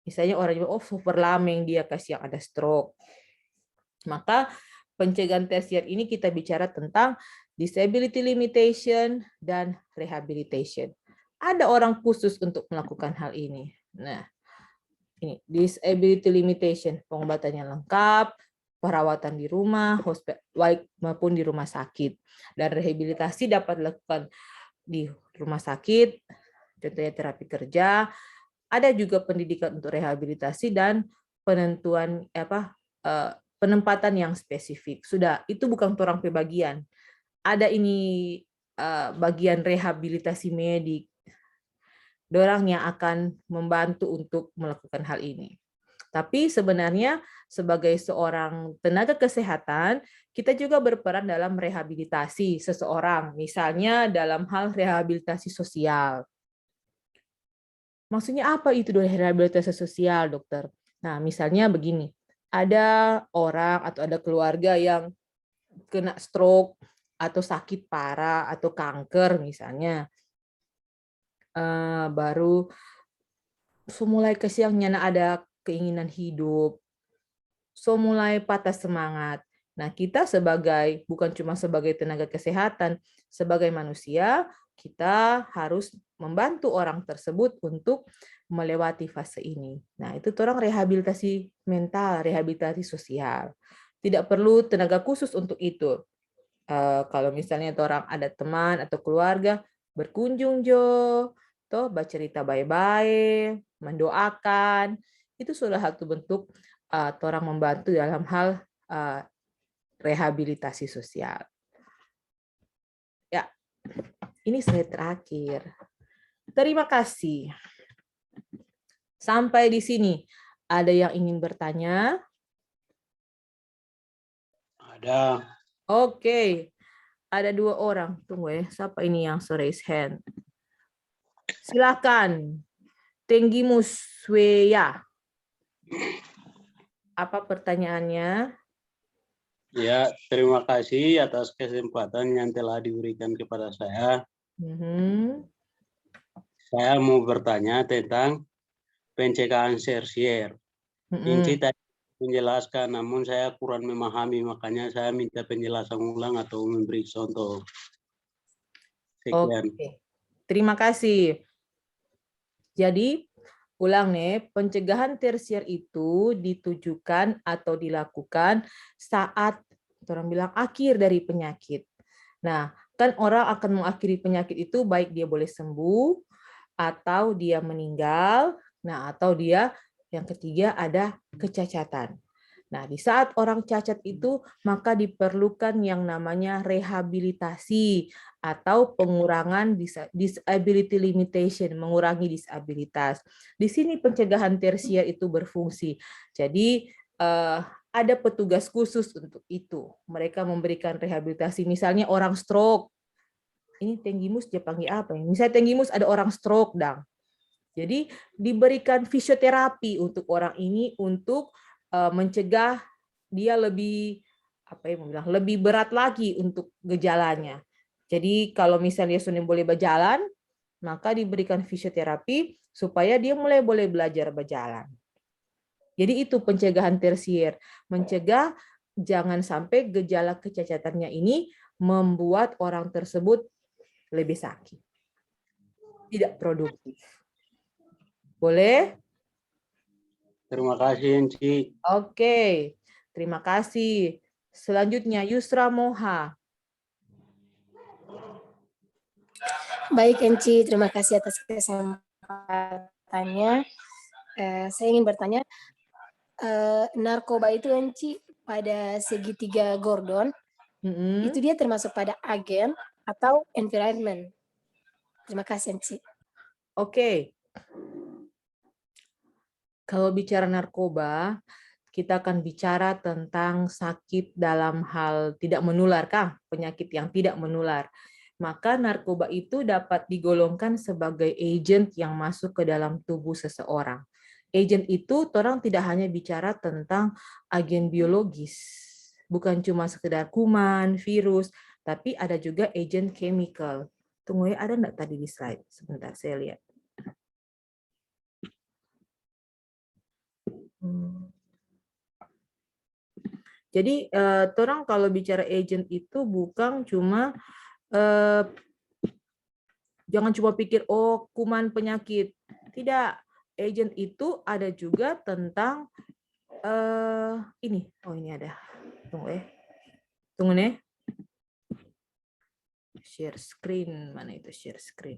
Misalnya orang bilang, oh super lameng dia kasih yang ada stroke. Maka pencegahan tersier ini kita bicara tentang disability limitation dan rehabilitation. Ada orang khusus untuk melakukan hal ini. Nah, ini disability limitation, pengobatannya lengkap, perawatan di rumah, baik maupun di rumah sakit. Dan rehabilitasi dapat dilakukan di rumah sakit, contohnya terapi kerja. Ada juga pendidikan untuk rehabilitasi dan penentuan penempatan yang spesifik. Sudah, itu bukan orang bagian. Ada ini bagian rehabilitasi medik. Dorang yang akan membantu untuk melakukan hal ini. Tapi sebenarnya sebagai seorang tenaga kesehatan, kita juga berperan dalam rehabilitasi seseorang, misalnya dalam hal rehabilitasi sosial. Maksudnya apa itu rehabilitasi sosial, dokter? Nah, misalnya begini, ada orang atau ada keluarga yang kena stroke atau sakit parah atau kanker misalnya, baru mulai kesiangnya ada keinginan hidup, mulai patah semangat. Nah, kita bukan cuma sebagai tenaga kesehatan, sebagai manusia, kita harus membantu orang tersebut untuk melewati fase ini. Nah, itu orang rehabilitasi mental, rehabilitasi sosial. Tidak perlu tenaga khusus untuk itu. Kalau misalnya orang ada teman atau keluarga, berkunjung toh bercerita baik-baik, mendoakan, itu sudah satu bentuk orang membantu dalam hal rehabilitasi sosial. Ya, ini slide terakhir. Terima kasih. Sampai di sini. Ada yang ingin bertanya? Ada. Oke. Ada 2 orang. Tunggu ya. Siapa ini yang raise hand? Silakan. Tenggimus Weya. Apa pertanyaannya? Ya, terima kasih atas kesempatan yang telah diberikan kepada saya. Saya mau bertanya tentang pencegahan tersier. Inci tadi menjelaskan, namun saya kurang memahami, makanya saya minta penjelasan ulang atau memberi contoh. Sekian. Oke. Terima kasih. Jadi, ulang nih, pencegahan tersier itu ditujukan atau dilakukan saat orang bilang akhir dari penyakit. Nah, kan orang akan mengakhiri penyakit itu baik dia boleh sembuh atau dia meninggal, nah atau dia yang ketiga ada kecacatan. Nah, di saat orang cacat itu maka diperlukan yang namanya rehabilitasi atau pengurangan disability limitation, mengurangi disabilitas. Di sini pencegahan tersier itu berfungsi. Jadi ada petugas khusus untuk itu. Mereka memberikan rehabilitasi. Misalnya orang stroke. Ini Tenggimus dia panggil apa? Misalnya Tenggimus ada orang stroke, Dang. Jadi diberikan fisioterapi untuk orang ini untuk mencegah dia lebih lebih berat lagi untuk gejalanya. Jadi kalau misalnya sudah boleh berjalan, maka diberikan fisioterapi supaya dia mulai boleh belajar berjalan. Jadi itu pencegahan tersier, mencegah jangan sampai gejala kecacatannya ini membuat orang tersebut lebih sakit, tidak produktif. Boleh? Terima kasih, Enci. Oke, terima kasih. Selanjutnya Yusra Moha. Baik, Enci, terima kasih atas kesempatannya. Saya ingin bertanya, narkoba itu, Enci, pada segitiga Gordon, itu dia termasuk pada agen atau environment? Terima kasih, Enci. Oke. Kalau bicara narkoba, kita akan bicara tentang sakit dalam hal tidak menular, Kang, penyakit yang tidak menular. Maka narkoba itu dapat digolongkan sebagai agent yang masuk ke dalam tubuh seseorang. Agent itu orang tidak hanya bicara tentang agen biologis, bukan cuma sekedar kuman, virus, tapi ada juga agent chemical. Tunggu ya, ada enggak tadi di slide? Sebentar, saya lihat. Jadi, orang kalau bicara agent itu bukan cuma jangan cuma pikir oh kuman penyakit. Tidak, agent itu ada juga tentang ini. Oh ini ada. Tunggu ya. Tunggu nih. Share screen, mana itu share screen?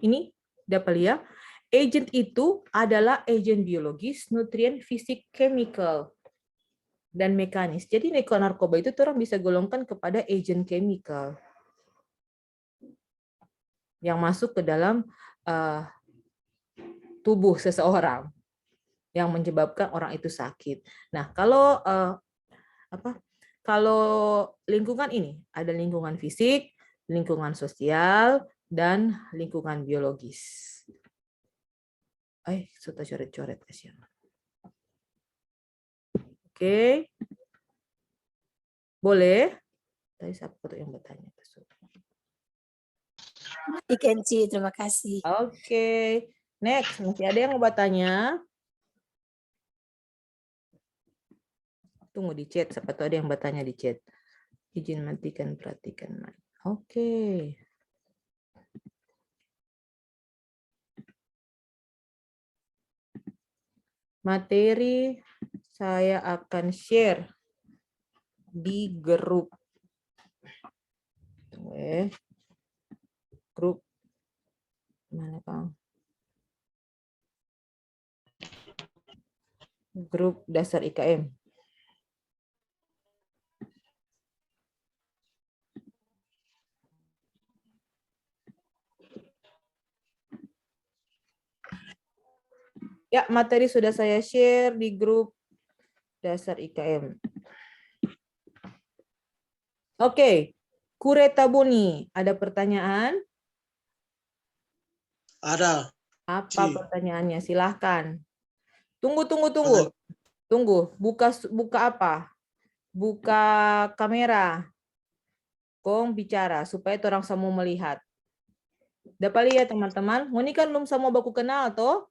Ini dapat lihat, agent itu adalah agent biologis, nutrien, fisik, chemical, dan mekanis. Jadi narkoba itu orang bisa golongkan kepada agent chemical yang masuk ke dalam tubuh seseorang yang menyebabkan orang itu sakit. Nah, kalau lingkungan ini ada lingkungan fisik, lingkungan sosial, dan lingkungan biologis. Sudah coret-coret kasihan. Oke. Boleh? Tadi siapa yang bertanya? Baik, Enci, terima kasih. Oke. Next, masih ada yang mau bertanya? Tunggu di chat, siapa tahu ada yang bertanya di chat. Izin matikan, perhatikan mic. Oke. Materi saya akan share di grup. Grup mana, Kang? Grup dasar IKM. Ya, materi sudah saya share di grup dasar IKM. Oke, Kuretabuni, ada pertanyaan? Ada. Apa pertanyaannya? Silahkan. Tunggu. Tunggu. Buka apa? Buka kamera. Kong bicara supaya orang semua melihat. Dapat lihat teman-teman. Ini kan belum semua baku kenal toh.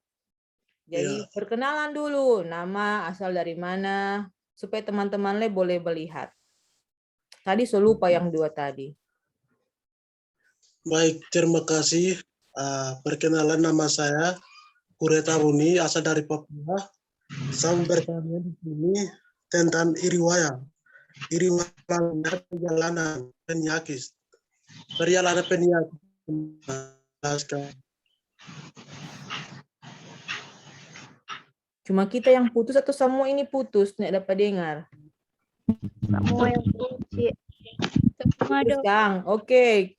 Jadi perkenalan dulu, nama, asal dari mana, supaya teman-teman boleh melihat. Tadi saya lupa yang 2 tadi. Baik, terima kasih. Perkenalan, nama saya Kuretabuni, asal dari Papua. Saya bertanya di sini tentang iriwaya. Iriwaya perjalanan penyakit. Perjalanan penyakit. Cuma kita yang putus atau semua ini putus? Nggak dapat dengar. Semua yang putus. Putus, Kang. Oke.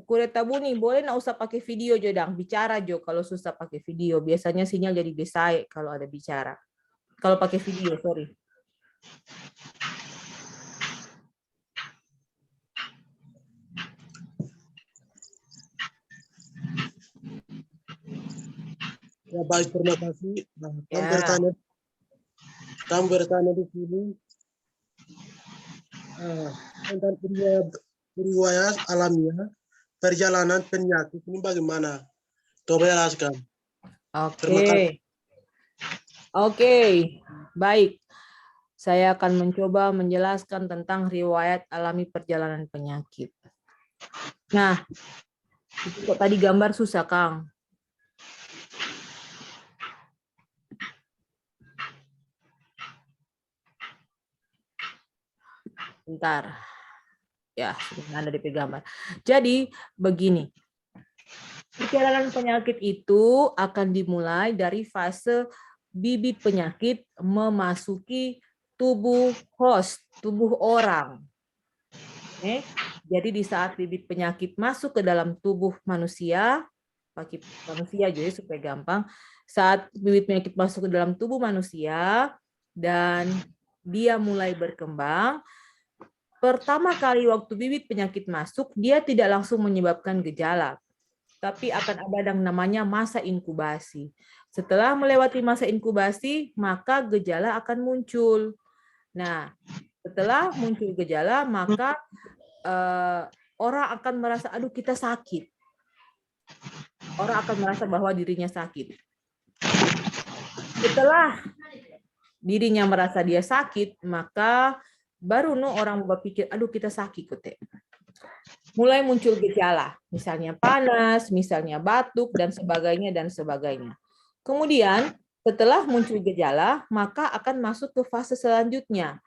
Kuretabuni, boleh nggak usah pakai video, Jodang. Bicara, Jo, kalau susah pakai video. Biasanya sinyal jadi besar kalau ada bicara. Kalau pakai video, sorry. Ya, baik, terima kasih. Kami bertanya di sini tentang riwayat alamiah perjalanan penyakit ini bagaimana? Coba jelaskan. Terima kasih. Oke, baik. Saya akan mencoba menjelaskan tentang riwayat alami perjalanan penyakit. Nah, itu kok tadi gambar susah, Kang. Bentar. Ya, ada di gambar. Jadi, begini. Perjalanan penyakit itu akan dimulai dari fase bibit penyakit memasuki tubuh host, tubuh orang. Oke. Jadi di saat bibit penyakit masuk ke dalam tubuh manusia, pakai manusia jadi supaya gampang, saat bibit penyakit masuk ke dalam tubuh manusia dan dia mulai berkembang, pertama kali waktu bibit penyakit masuk, dia tidak langsung menyebabkan gejala, tapi akan ada yang namanya masa inkubasi. Setelah melewati masa inkubasi, maka gejala akan muncul. Nah, setelah muncul gejala, maka orang akan merasa, aduh kita sakit. Orang akan merasa bahwa dirinya sakit. Setelah dirinya merasa dia sakit, maka baru orang berpikir, aduh kita sakit kote. Mulai muncul gejala, misalnya panas, misalnya batuk, dan sebagainya, dan sebagainya. Kemudian, setelah muncul gejala, maka akan masuk ke fase selanjutnya,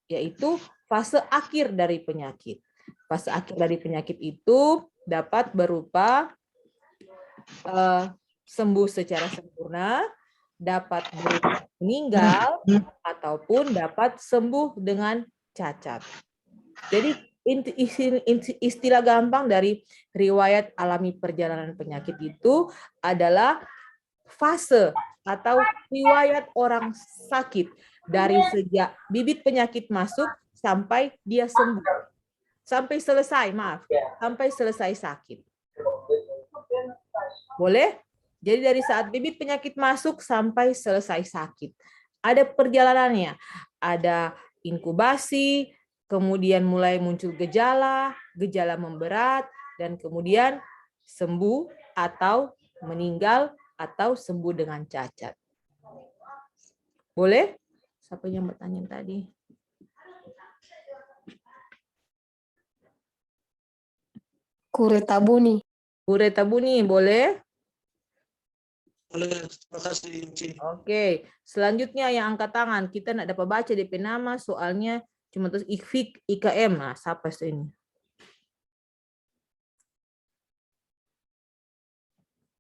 yaitu fase akhir dari penyakit. Fase akhir dari penyakit itu dapat berupa sembuh secara sempurna, dapat berupa meninggal, ataupun dapat sembuh dengan cacat. Jadi istilah gampang dari riwayat alami perjalanan penyakit itu adalah fase atau riwayat orang sakit dari sejak bibit penyakit masuk sampai dia sembuh. Sampai selesai, sampai selesai sakit. Boleh? Jadi dari saat bibit penyakit masuk sampai selesai sakit. Ada perjalanannya. Ada inkubasi, kemudian mulai muncul gejala, gejala memberat, dan kemudian sembuh atau meninggal atau sembuh dengan cacat. Boleh? Siapa yang bertanya tadi? Kuretabuni. Kuretabuni, boleh? Boleh, terima kasih, Inci. Oke, selanjutnya yang angkat tangan. Kita tidak dapat baca DP nama, soalnya cuma terus IKFIK, IKM. Nah, siapa ini?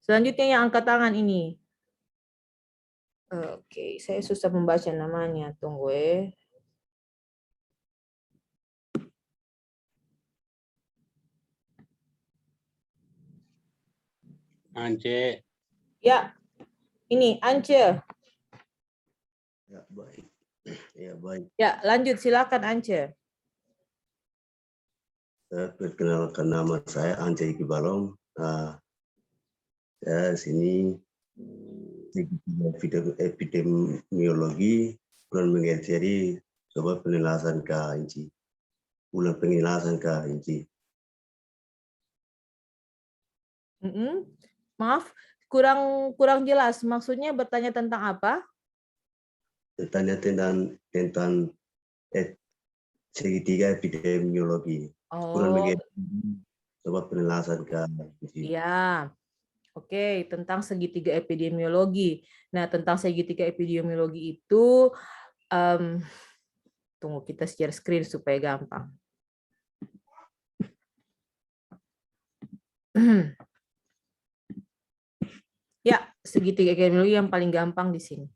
Selanjutnya yang angkat tangan ini. Oke, saya susah membaca namanya. Tunggu ya. Ance. Ya, ini Ance. Ya, baik. Ya, baik. Ya, lanjut. Silakan Ance. Saya perkenalkan nama saya Ance Ikibalong. Saya sini epidemiologi bulan mengajari coba penjelasan ke Inci. Ulang penjelasan ke Inci. Maaf, kurang jelas. Maksudnya bertanya tentang apa? Bertanya tentang segitiga epidemiologi. Bulan mengajari coba penjelasan ke Inci. Ya. Oke, tentang segitiga epidemiologi. Nah, tentang segitiga epidemiologi itu, tunggu kita share screen supaya gampang. Ya, segitiga epidemiologi yang paling gampang di sini.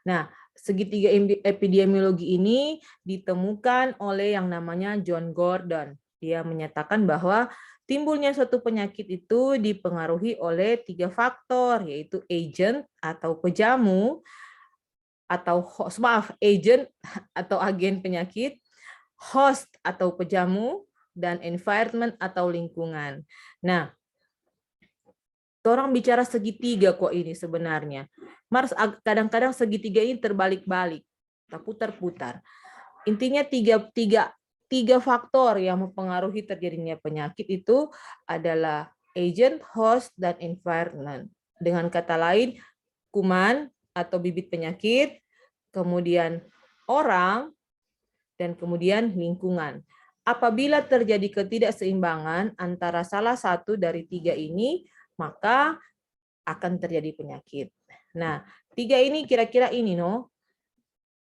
Nah, segitiga epidemiologi ini ditemukan oleh yang namanya John Gordon. Dia menyatakan bahwa timbulnya suatu penyakit itu dipengaruhi oleh 3 faktor, yaitu agent atau pejamu, atau host, agent atau agen penyakit, host atau pejamu, dan environment atau lingkungan. Nah, orang bicara segitiga kok ini sebenarnya. Mars kadang-kadang segitiga ini terbalik-balik, putar-putar. Intinya tiga 3 faktor yang mempengaruhi terjadinya penyakit itu adalah agent, host, dan environment. Dengan kata lain, kuman atau bibit penyakit, kemudian orang, dan kemudian lingkungan. Apabila terjadi ketidakseimbangan antara salah satu dari 3 ini, maka akan terjadi penyakit. Nah, 3 ini kira-kira ini,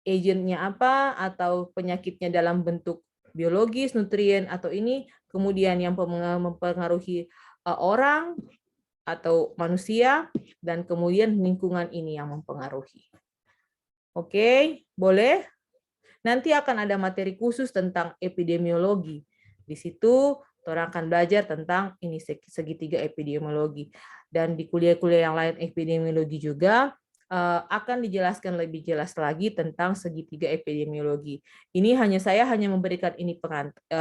agentnya apa, atau penyakitnya dalam bentuk biologis, nutrien, atau ini, kemudian yang mempengaruhi orang atau manusia, dan kemudian lingkungan ini yang mempengaruhi. Oke, boleh? Nanti akan ada materi khusus tentang epidemiologi. Di situ orang akan belajar tentang ini segitiga epidemiologi. Dan di kuliah-kuliah yang lain epidemiologi juga akan dijelaskan lebih jelas lagi tentang segitiga epidemiologi. Ini saya hanya memberikan ini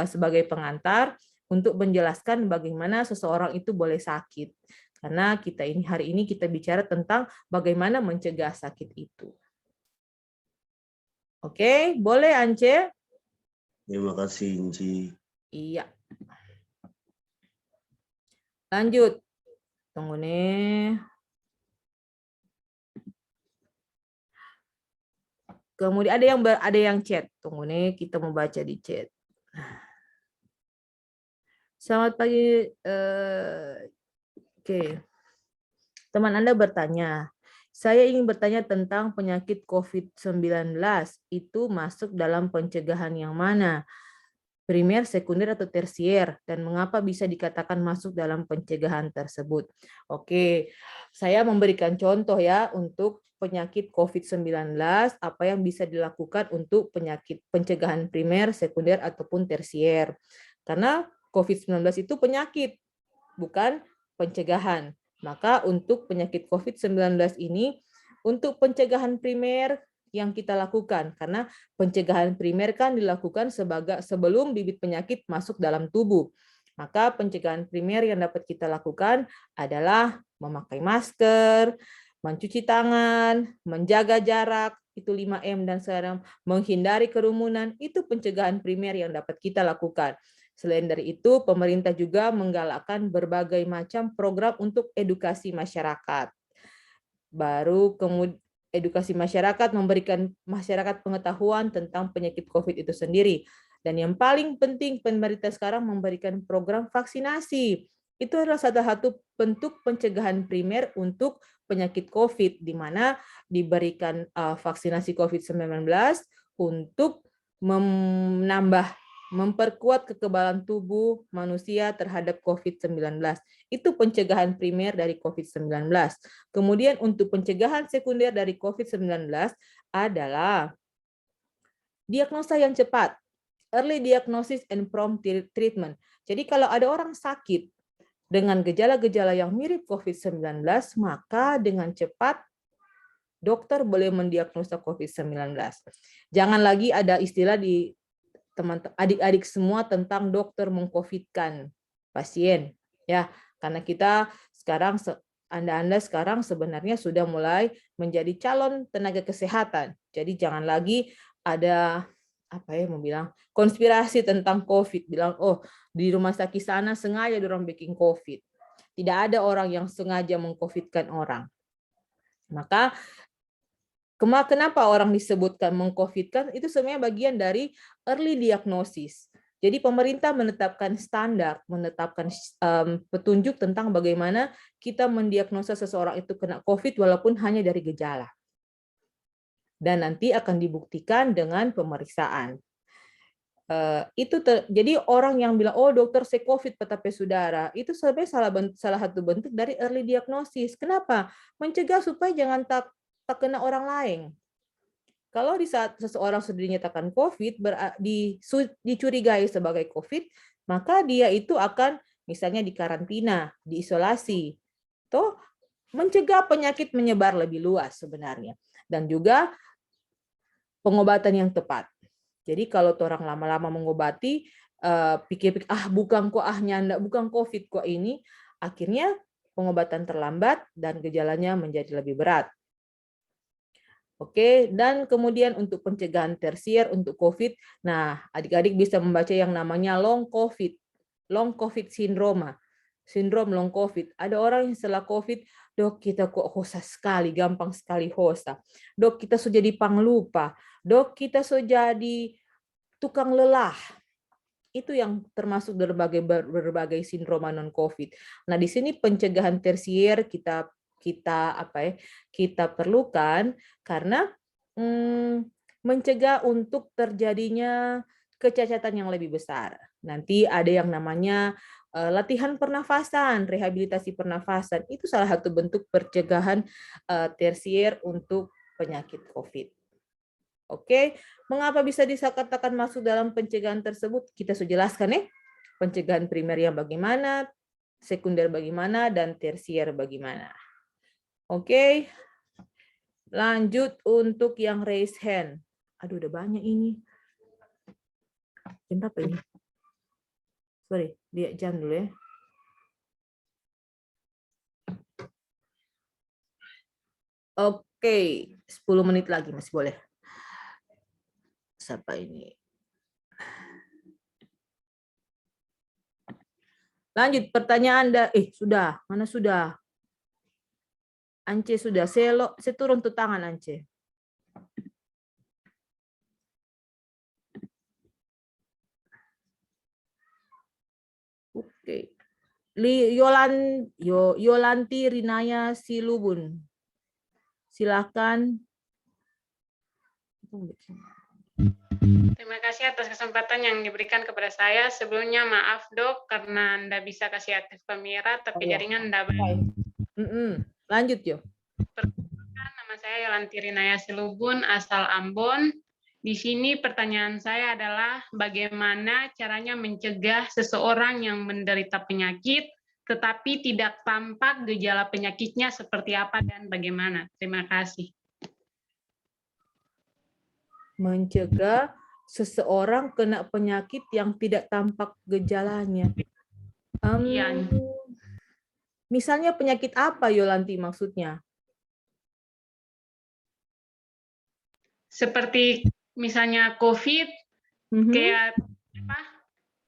sebagai pengantar untuk menjelaskan bagaimana seseorang itu boleh sakit. Karena hari ini kita bicara tentang bagaimana mencegah sakit itu. Oke, boleh Ance? Terima kasih, Inci. Iya. Lanjut. Tunggu nih. Kemudian ada yang chat. Tunggu nih, kita mau baca di chat. Selamat pagi. Oke. Teman Anda bertanya, saya ingin bertanya tentang penyakit COVID-19. Itu masuk dalam pencegahan yang mana? Primer, sekunder, atau tersier? Dan mengapa bisa dikatakan masuk dalam pencegahan tersebut? Oke, saya memberikan contoh ya untuk penyakit COVID-19, apa yang bisa dilakukan untuk penyakit pencegahan primer, sekunder, ataupun tersier. Karena COVID-19 itu penyakit, bukan pencegahan. Maka untuk penyakit COVID-19 ini, untuk pencegahan primer yang kita lakukan, karena pencegahan primer kan dilakukan sebelum bibit penyakit masuk dalam tubuh. Maka pencegahan primer yang dapat kita lakukan adalah memakai masker, mencuci tangan, menjaga jarak, itu 5M, dan sekarang menghindari kerumunan, itu pencegahan primer yang dapat kita lakukan. Selain dari itu, pemerintah juga menggalakkan berbagai macam program untuk edukasi masyarakat. Baru kemudian edukasi masyarakat, memberikan masyarakat pengetahuan tentang penyakit COVID itu sendiri. Dan yang paling penting, pemerintah sekarang memberikan program vaksinasi. Itu adalah salah satu bentuk pencegahan primer untuk penyakit COVID, di mana diberikan vaksinasi COVID-19 untuk memperkuat kekebalan tubuh manusia terhadap COVID-19. Itu pencegahan primer dari COVID-19. Kemudian untuk pencegahan sekunder dari COVID-19 adalah diagnosa yang cepat, early diagnosis and prompt treatment. Jadi kalau ada orang sakit dengan gejala-gejala yang mirip COVID-19, maka dengan cepat dokter boleh mendiagnosa COVID-19. Jangan lagi ada istilah di teman-teman adik-adik semua tentang dokter mengcovidkan pasien, ya, karena kita sekarang Anda sekarang sebenarnya sudah mulai menjadi calon tenaga kesehatan. Jadi jangan lagi ada mau bilang konspirasi tentang COVID, bilang di rumah sakit sana sengaja orang bikin COVID. Tidak ada orang yang sengaja mengcovidkan orang. Maka kenapa orang disebutkan mengcovidkan? Itu sebenarnya bagian dari early diagnosis. Jadi pemerintah menetapkan standar, menetapkan petunjuk tentang bagaimana kita mendiagnosa seseorang itu kena COVID walaupun hanya dari gejala. Dan nanti akan dibuktikan dengan pemeriksaan. Jadi orang yang bilang, dokter saya COVID tetapi saudara, itu sebenarnya salah satu bentuk dari early diagnosis. Kenapa? Mencegah supaya jangan tak kena orang lain. Kalau di saat seseorang sudah dinyatakan COVID, dicurigai sebagai COVID, maka dia itu akan misalnya dikarantina, diisolasi. Toh mencegah penyakit menyebar lebih luas sebenarnya. Dan juga pengobatan yang tepat. Jadi kalau orang lama-lama mengobati, pikir-pikir, bukan nyanda, bukan COVID kok ini, akhirnya pengobatan terlambat dan gejalanya menjadi lebih berat. Oke, dan kemudian untuk pencegahan tersier untuk COVID, nah adik-adik bisa membaca yang namanya long COVID syndrome, sindrom long COVID. Ada orang yang setelah COVID, dok kita kok hosa sekali, gampang sekali hosa. Dok kita sudah jadi panglupa, dok kita sudah jadi tukang lelah. Itu yang termasuk berbagai sindroma non COVID. Nah di sini pencegahan tersier kita perlukan karena mencegah untuk terjadinya kecacatan yang lebih besar. Nanti ada yang namanya latihan pernafasan, rehabilitasi pernafasan. Itu salah satu bentuk pencegahan tersier untuk penyakit COVID. Oke, mengapa bisa dikatakan masuk dalam pencegahan tersebut? Kita sudah jelaskan ya. Pencegahan primer yang bagaimana, sekunder bagaimana, dan tersier bagaimana. Oke, lanjut untuk yang raise hand. Aduh, udah banyak ini. Jam berapa ini? Sorry, lihat jam dulu ya. Oke, 10 menit lagi masih boleh. Siapa ini? Lanjut pertanyaan Anda. Sudah, mana sudah? Ance sudah. Saya turun tuh tangan Ance. Oke. Yolanti Rinaya Silubun. Silakan. Terima kasih atas kesempatan yang diberikan kepada saya. Sebelumnya maaf dok, karena Anda bisa kasih aktif kamera, tapi jaringan Anda baik. Lanjut yo. Perkenalkan, nama saya Yolanti Rinaya Silubun, asal Ambon. Di sini pertanyaan saya adalah bagaimana caranya mencegah seseorang yang menderita penyakit, tetapi tidak tampak gejala penyakitnya seperti apa dan bagaimana. Terima kasih. Mencegah seseorang kena penyakit yang tidak tampak gejalanya. Misalnya penyakit apa Yolanti maksudnya? Seperti misalnya COVID, kayak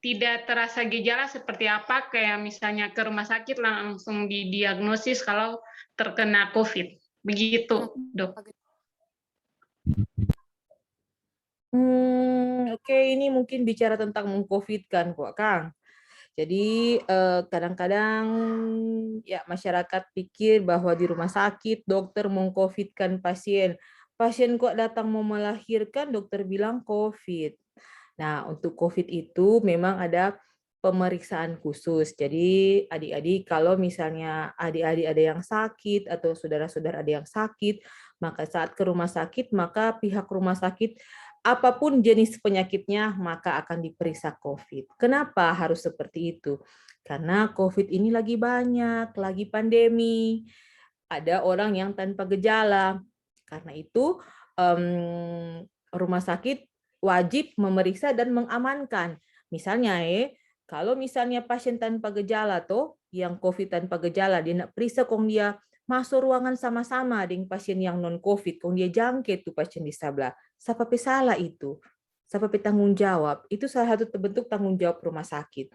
tidak terasa gejala seperti apa, kayak misalnya ke rumah sakit langsung didiagnosis kalau terkena COVID. Begitu, dok. Oke, ini mungkin bicara tentang meng-COVID-kan kok, Kang. Jadi kadang-kadang ya masyarakat pikir bahwa di rumah sakit dokter meng-COVID-kan pasien. Pasien kok datang mau melahirkan, dokter bilang COVID. Nah, untuk COVID itu memang ada pemeriksaan khusus. Jadi adik-adik kalau misalnya adik-adik ada yang sakit atau saudara-saudara ada yang sakit, maka saat ke rumah sakit, maka pihak rumah sakit apapun jenis penyakitnya, maka akan diperiksa COVID. Kenapa harus seperti itu? Karena COVID ini lagi banyak, lagi pandemi. Ada orang yang tanpa gejala. Karena itu, rumah sakit wajib memeriksa dan mengamankan. Misalnya, kalau misalnya pasien tanpa gejala, yang COVID tanpa gejala, dia nak periksa kong dia masuk ruangan sama-sama dengan pasien yang non-COVID, kong dia jangkit tuh pasien di sebelah. Siapa salah itu? Siapa tanggung jawab? Itu salah satu bentuk tanggung jawab rumah sakit.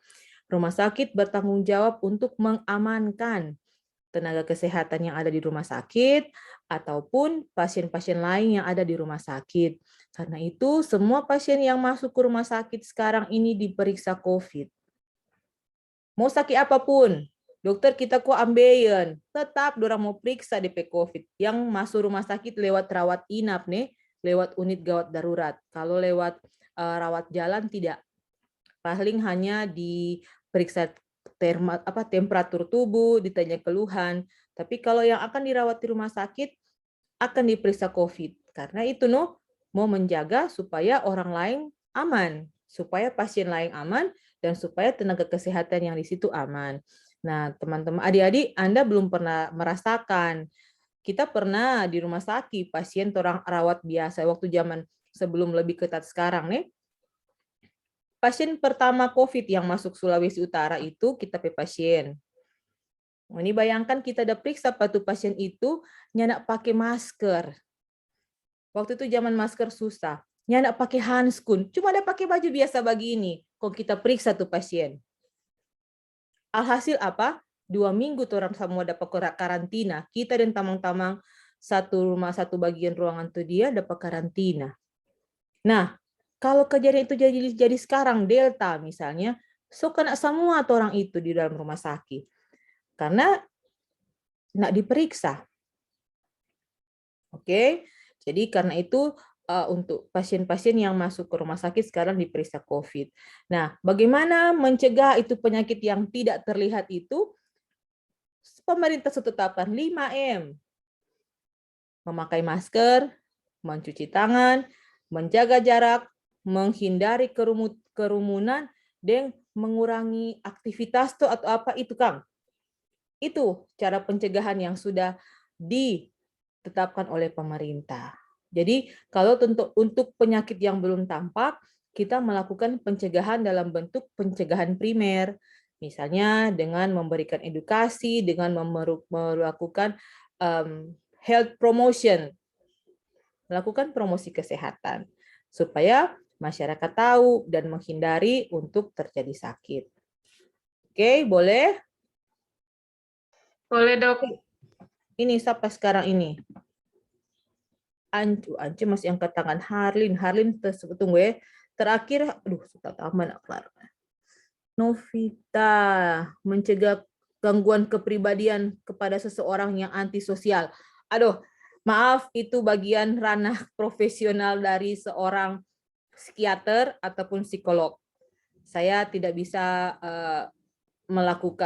Rumah sakit bertanggung jawab untuk mengamankan tenaga kesehatan yang ada di rumah sakit ataupun pasien-pasien lain yang ada di rumah sakit. Karena itu semua pasien yang masuk ke rumah sakit sekarang ini diperiksa COVID. Mau sakit apapun, dokter kita kok ambeien, tetap dorang mau periksa DP COVID. Yang masuk rumah sakit lewat rawat inap nih, lewat unit gawat darurat. Kalau lewat rawat jalan tidak. Paling hanya diperiksa temperatur tubuh, ditanya keluhan. Tapi kalau yang akan dirawat di rumah sakit akan diperiksa COVID. Karena itu mau menjaga supaya orang lain aman, supaya pasien lain aman dan supaya tenaga kesehatan yang di situ aman. Nah, teman-teman, adik-adik, Anda belum pernah merasakan. Kita pernah di rumah sakit pasien orang rawat biasa waktu zaman sebelum lebih ketat sekarang nih. Pasien pertama COVID yang masuk Sulawesi Utara itu kita pasien. Ini bayangkan kita udah periksa patu pasien itu nyanak pakai masker. Waktu itu zaman masker susah. Nyandak pakai handskun, cuma ada pakai baju biasa begini. Kok kita periksa tuh pasien. Alhasil apa? 2 minggu tuh orang semua dapat karantina. Kita dan tamang-tamang satu rumah, satu bagian ruangan tuh dia dapat karantina. Nah, kalau kejadian itu jadi sekarang Delta misalnya, so kena semua tuh orang itu di dalam rumah sakit. Karena nak diperiksa. Oke. Jadi karena itu untuk pasien-pasien yang masuk ke rumah sakit sekarang diperiksa COVID. Nah, bagaimana mencegah itu penyakit yang tidak terlihat itu? Pemerintah tetapkan 5M. Memakai masker, mencuci tangan, menjaga jarak, menghindari kerumunan, dan mengurangi aktivitas tuh atau apa itu, Kang. Itu cara pencegahan yang sudah ditetapkan oleh pemerintah. Jadi kalau untuk penyakit yang belum tampak, kita melakukan pencegahan dalam bentuk pencegahan primer. Misalnya dengan memberikan edukasi, dengan melakukan health promotion, melakukan promosi kesehatan, supaya masyarakat tahu dan menghindari untuk terjadi sakit. Oke, boleh? Boleh, Dok. Ini siapa sekarang ini? Ancu masih angkat tangan. Harlin tunggu ya. Terakhir, aduh, sudah tamat kelar. Novita, mencegah gangguan kepribadian kepada seseorang yang antisosial. Aduh, maaf, itu bagian ranah profesional dari seorang psikiater ataupun psikolog. Saya tidak bisa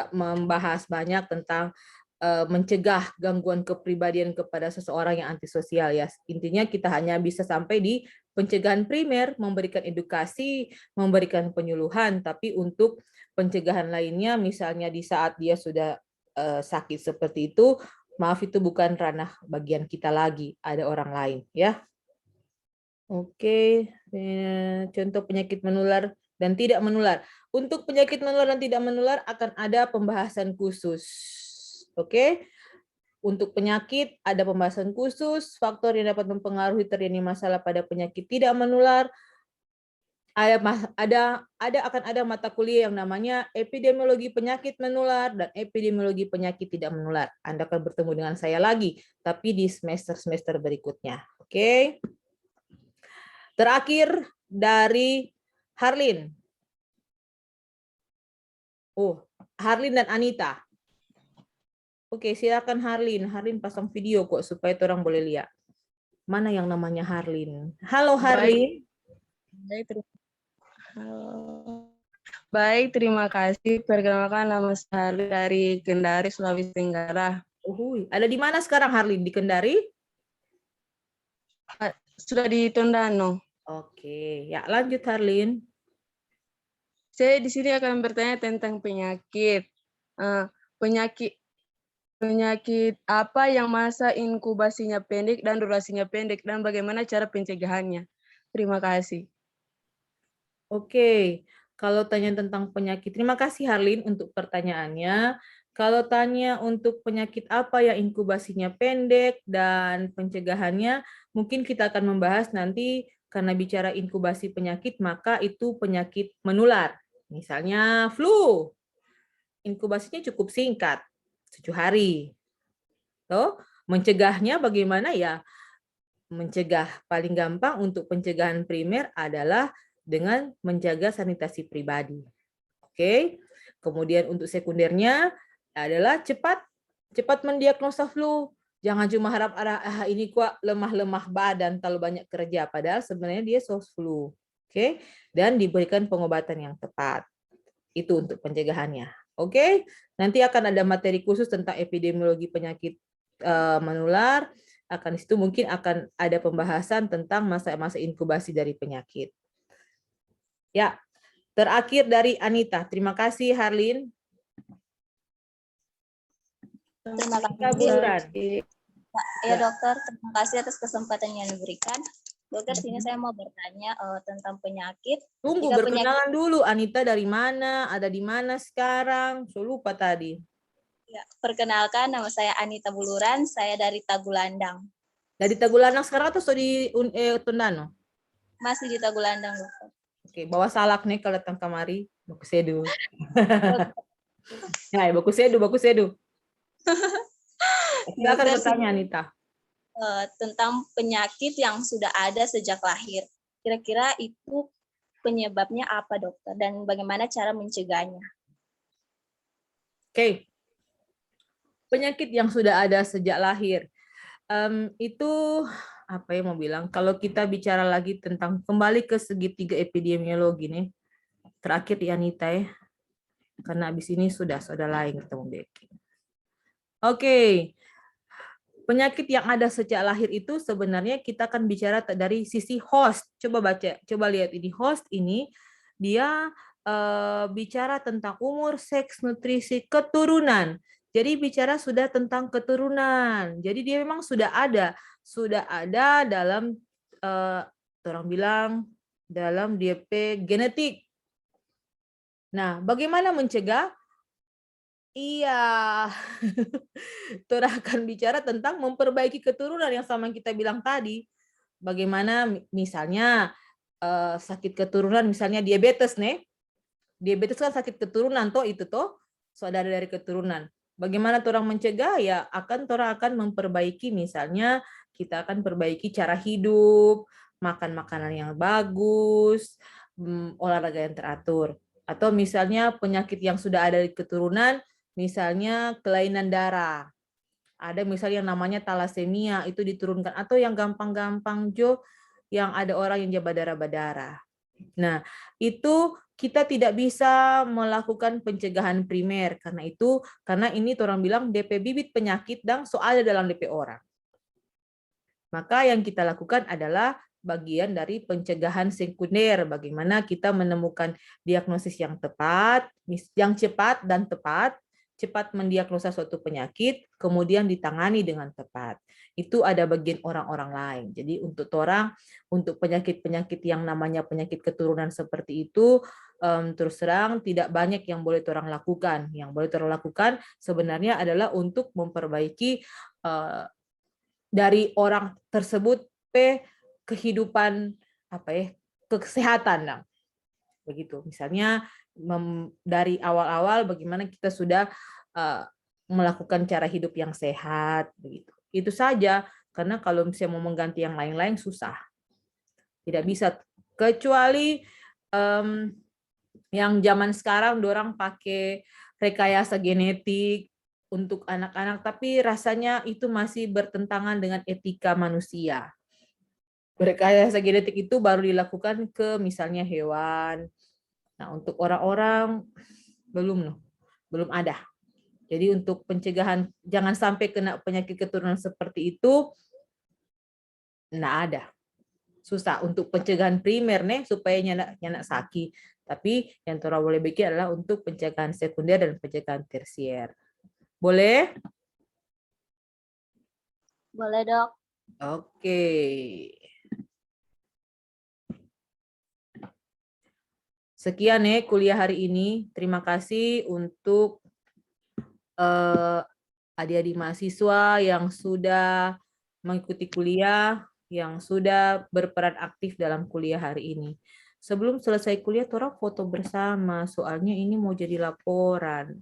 membahas banyak tentang mencegah gangguan kepribadian kepada seseorang yang antisosial ya. Intinya kita hanya bisa sampai di pencegahan primer, memberikan edukasi, memberikan penyuluhan, tapi untuk pencegahan lainnya misalnya di saat dia sudah sakit seperti itu, maaf itu bukan ranah bagian kita lagi, ada orang lain ya. Oke, contoh penyakit menular dan tidak menular. Untuk penyakit menular dan tidak menular akan ada pembahasan khusus. Oke, untuk penyakit ada pembahasan khusus, faktor yang dapat mempengaruhi terjadi masalah pada penyakit tidak menular. Akan ada mata kuliah yang namanya epidemiologi penyakit menular dan epidemiologi penyakit tidak menular. Anda akan bertemu dengan saya lagi, tapi di semester berikutnya. Oke. Terakhir dari Harlin. Oh, Harlin dan Anita. Oke, silakan Harlin. Harlin pasang video kok supaya orang boleh lihat. Mana yang namanya Harlin? Halo Harlin. Baik, terima kasih. Perkenalkan, nama saya Harlin dari Kendari, Sulawesi Tenggara. Ada di mana sekarang Harlin? Di Kendari? Sudah di Tondano. Oke, ya lanjut Harlin. Saya di sini akan bertanya tentang penyakit. Penyakit apa yang masa inkubasinya pendek dan durasinya pendek, dan bagaimana cara pencegahannya? Terima kasih. Oke, kalau tanya tentang penyakit, terima kasih Harlin untuk pertanyaannya. Kalau tanya untuk penyakit apa yang inkubasinya pendek dan pencegahannya, mungkin kita akan membahas nanti karena bicara inkubasi penyakit, maka itu penyakit menular. Misalnya flu, inkubasinya cukup singkat. 7 hari. Tuh, mencegahnya bagaimana ya? Mencegah paling gampang untuk pencegahan primer adalah dengan menjaga sanitasi pribadi. Oke. Kemudian untuk sekundernya adalah cepat mendiagnosa flu. Jangan cuma harap ini kok lemah badan terlalu banyak kerja, padahal sebenarnya dia SARS flu. Oke. Dan diberikan pengobatan yang tepat. Itu untuk pencegahannya. Oke, nanti akan ada materi khusus tentang epidemiologi penyakit menular. Akan di situ mungkin akan ada pembahasan tentang masa-masa inkubasi dari penyakit. Ya, terakhir dari Anita. Terima kasih Harlin. Terima kasih. Ya dokter, terima kasih atas kesempatan yang diberikan. Dokter, sini saya mau bertanya tentang penyakit. Tunggu, berkenalan dulu. Anita dari mana? Ada di mana sekarang? So lupa tadi. Ya, perkenalkan, nama saya Anita Buluran. Saya dari Tagulandang. Dari Tagulandang sekarang atau di Tondano? Masih di Tagulandang, dokter. Oke, bawa salak nih kalau datang kemari. Baku sedu. Ya, baku sedu. Silakan Dokter, bertanya, Anita. Tentang penyakit yang sudah ada sejak lahir. Kira-kira itu penyebabnya apa, dokter? Dan bagaimana cara mencegahnya? Oke. Penyakit yang sudah ada sejak lahir. Itu apa ya mau bilang, kalau kita bicara lagi tentang kembali ke segitiga epidemiologi nih, terakhir ya Anita ya, karena habis ini sudah lain kita mau bikin. Oke, penyakit yang ada sejak lahir itu sebenarnya kita akan bicara dari sisi host. Coba lihat ini host ini dia bicara tentang umur, seks, nutrisi, keturunan. Jadi bicara sudah tentang keturunan. Jadi dia memang sudah ada dalam orang bilang dalam DP genetik. Nah, bagaimana mencegah? Iya, Tora akan bicara tentang memperbaiki keturunan yang sama kita bilang tadi. Bagaimana misalnya sakit keturunan, misalnya diabetes nih. Diabetes kan sakit keturunan itu saudara dari keturunan. Bagaimana Tora mencegah? Ya Tora akan memperbaiki, misalnya kita akan perbaiki cara hidup, makan makanan yang bagus, olahraga yang teratur. Atau misalnya penyakit yang sudah ada di keturunan, misalnya kelainan darah. Ada misalnya yang namanya talasemia, itu diturunkan. Atau yang gampang-gampang yang ada orang yang berdarah-berdarah. Nah, itu kita tidak bisa melakukan pencegahan primer. Karena ini orang bilang DP bibit penyakit dan soalnya dalam DP orang. Maka yang kita lakukan adalah bagian dari pencegahan sekunder, bagaimana kita menemukan diagnosis yang tepat, yang cepat dan tepat, cepat mendiagnosa suatu penyakit, kemudian ditangani dengan tepat. Itu ada bagian orang-orang lain. Jadi untuk penyakit-penyakit yang namanya penyakit keturunan seperti itu, terus terang tidak banyak yang boleh orang lakukan. Yang boleh orang lakukan sebenarnya adalah untuk memperbaiki dari orang tersebut kehidupan kesehatan. Begitu. Misalnya dari awal-awal bagaimana kita sudah melakukan cara hidup yang sehat, begitu. Itu saja, karena kalau misalnya mau mengganti yang lain-lain susah. Tidak bisa, kecuali yang zaman sekarang dorang pakai rekayasa genetik untuk anak-anak, tapi rasanya itu masih bertentangan dengan etika manusia. Rekayasa genetik itu baru dilakukan ke misalnya hewan. Nah, untuk orang-orang belum ada. Jadi untuk pencegahan jangan sampai kena penyakit keturunan seperti itu, enggak ada. Susah untuk pencegahan primer nih supaya nyanak sakit. Tapi yang Tora boleh bikin adalah untuk pencegahan sekunder dan pencegahan tersier. Boleh? Boleh, Dok. Oke. Sekian ya kuliah hari ini. Terima kasih untuk adik-adik mahasiswa yang sudah mengikuti kuliah, yang sudah berperan aktif dalam kuliah hari ini. Sebelum selesai kuliah, Tora foto bersama, soalnya ini mau jadi laporan.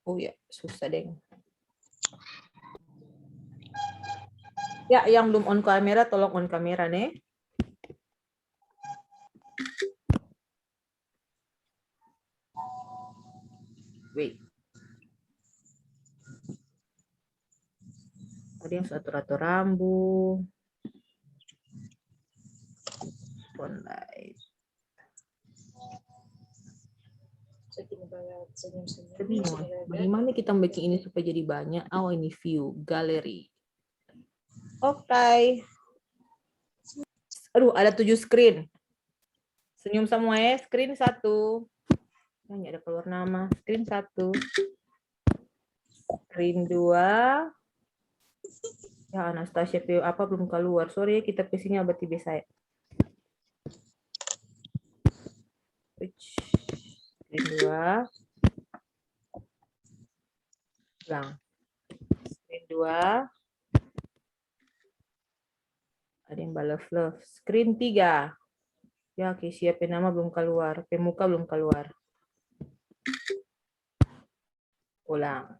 Oh ya, susah deh. Ya, yang belum on kamera, tolong on kamera nih. Wait. Tadi yang atur-atur rambut. Spotlight. Bagaimana kita bikin ini supaya jadi banyak? Oh, ini view, galeri. Oke. Aduh, ada 7 screen. Senyum semua ya, screen 1. Ini ada keluar nama. Screen 1. Screen 2. Ya, Anastasia apa belum keluar. Sorry, kita PC-nya tiba-tiba saya. Screen 2. Ulang. Screen 2. Ada yang balaf-laf. Screen 3. Ya, Kesia penama belum keluar. Pemuka belum keluar. Ulang.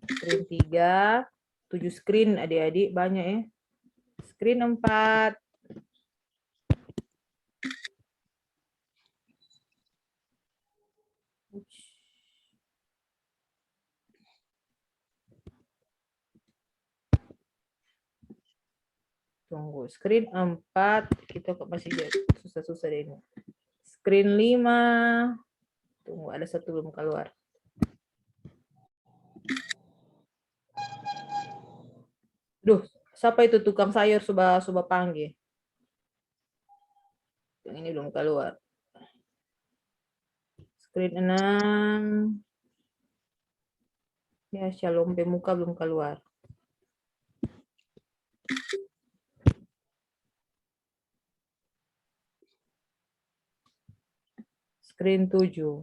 Screen 3. 7 screen adik-adik. Banyak ya. Screen 4. Tunggu, screen 4, kita kok masih susah-susah deh ini. Screen 5, tunggu ada satu belum keluar. Duh, siapa itu tukang sayur coba panggil. Yang ini belum keluar. Screen 6. Ya, Shalom Pemuka belum keluar. Screen 7.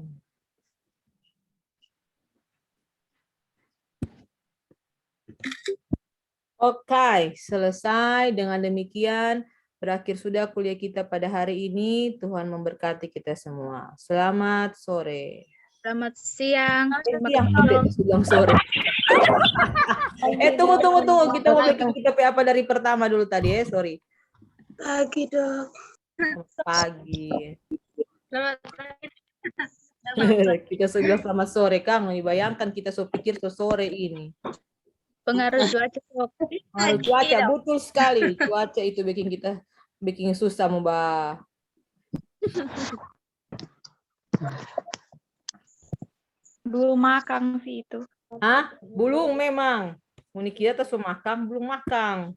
Oke, selesai. Dengan demikian, berakhir sudah kuliah kita pada hari ini. Tuhan memberkati kita semua. Selamat sore. Selamat siang. Siang, sore. Tunggu. Kita mau bikin kita apa dari pertama dulu tadi ya, sorry. Pagi, Dok. Pagi. Selamat pagi. Kita sudah selamat sore, Kang. Bayangkan kita pikir sore ini. Pengaruh cuaca. Pengaruh cuaca, betul sekali. Cuaca itu bikin susah Mbak. Belum makan sih itu. Hah? Belum memang. Muni kita tuh makan, belum makan.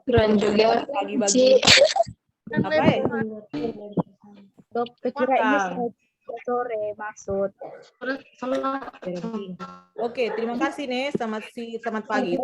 Keren juga. Bagi-bagi. Apa ya? Dok, kira ini sore maksud. Oke, terima kasih nih. Selamat pagi.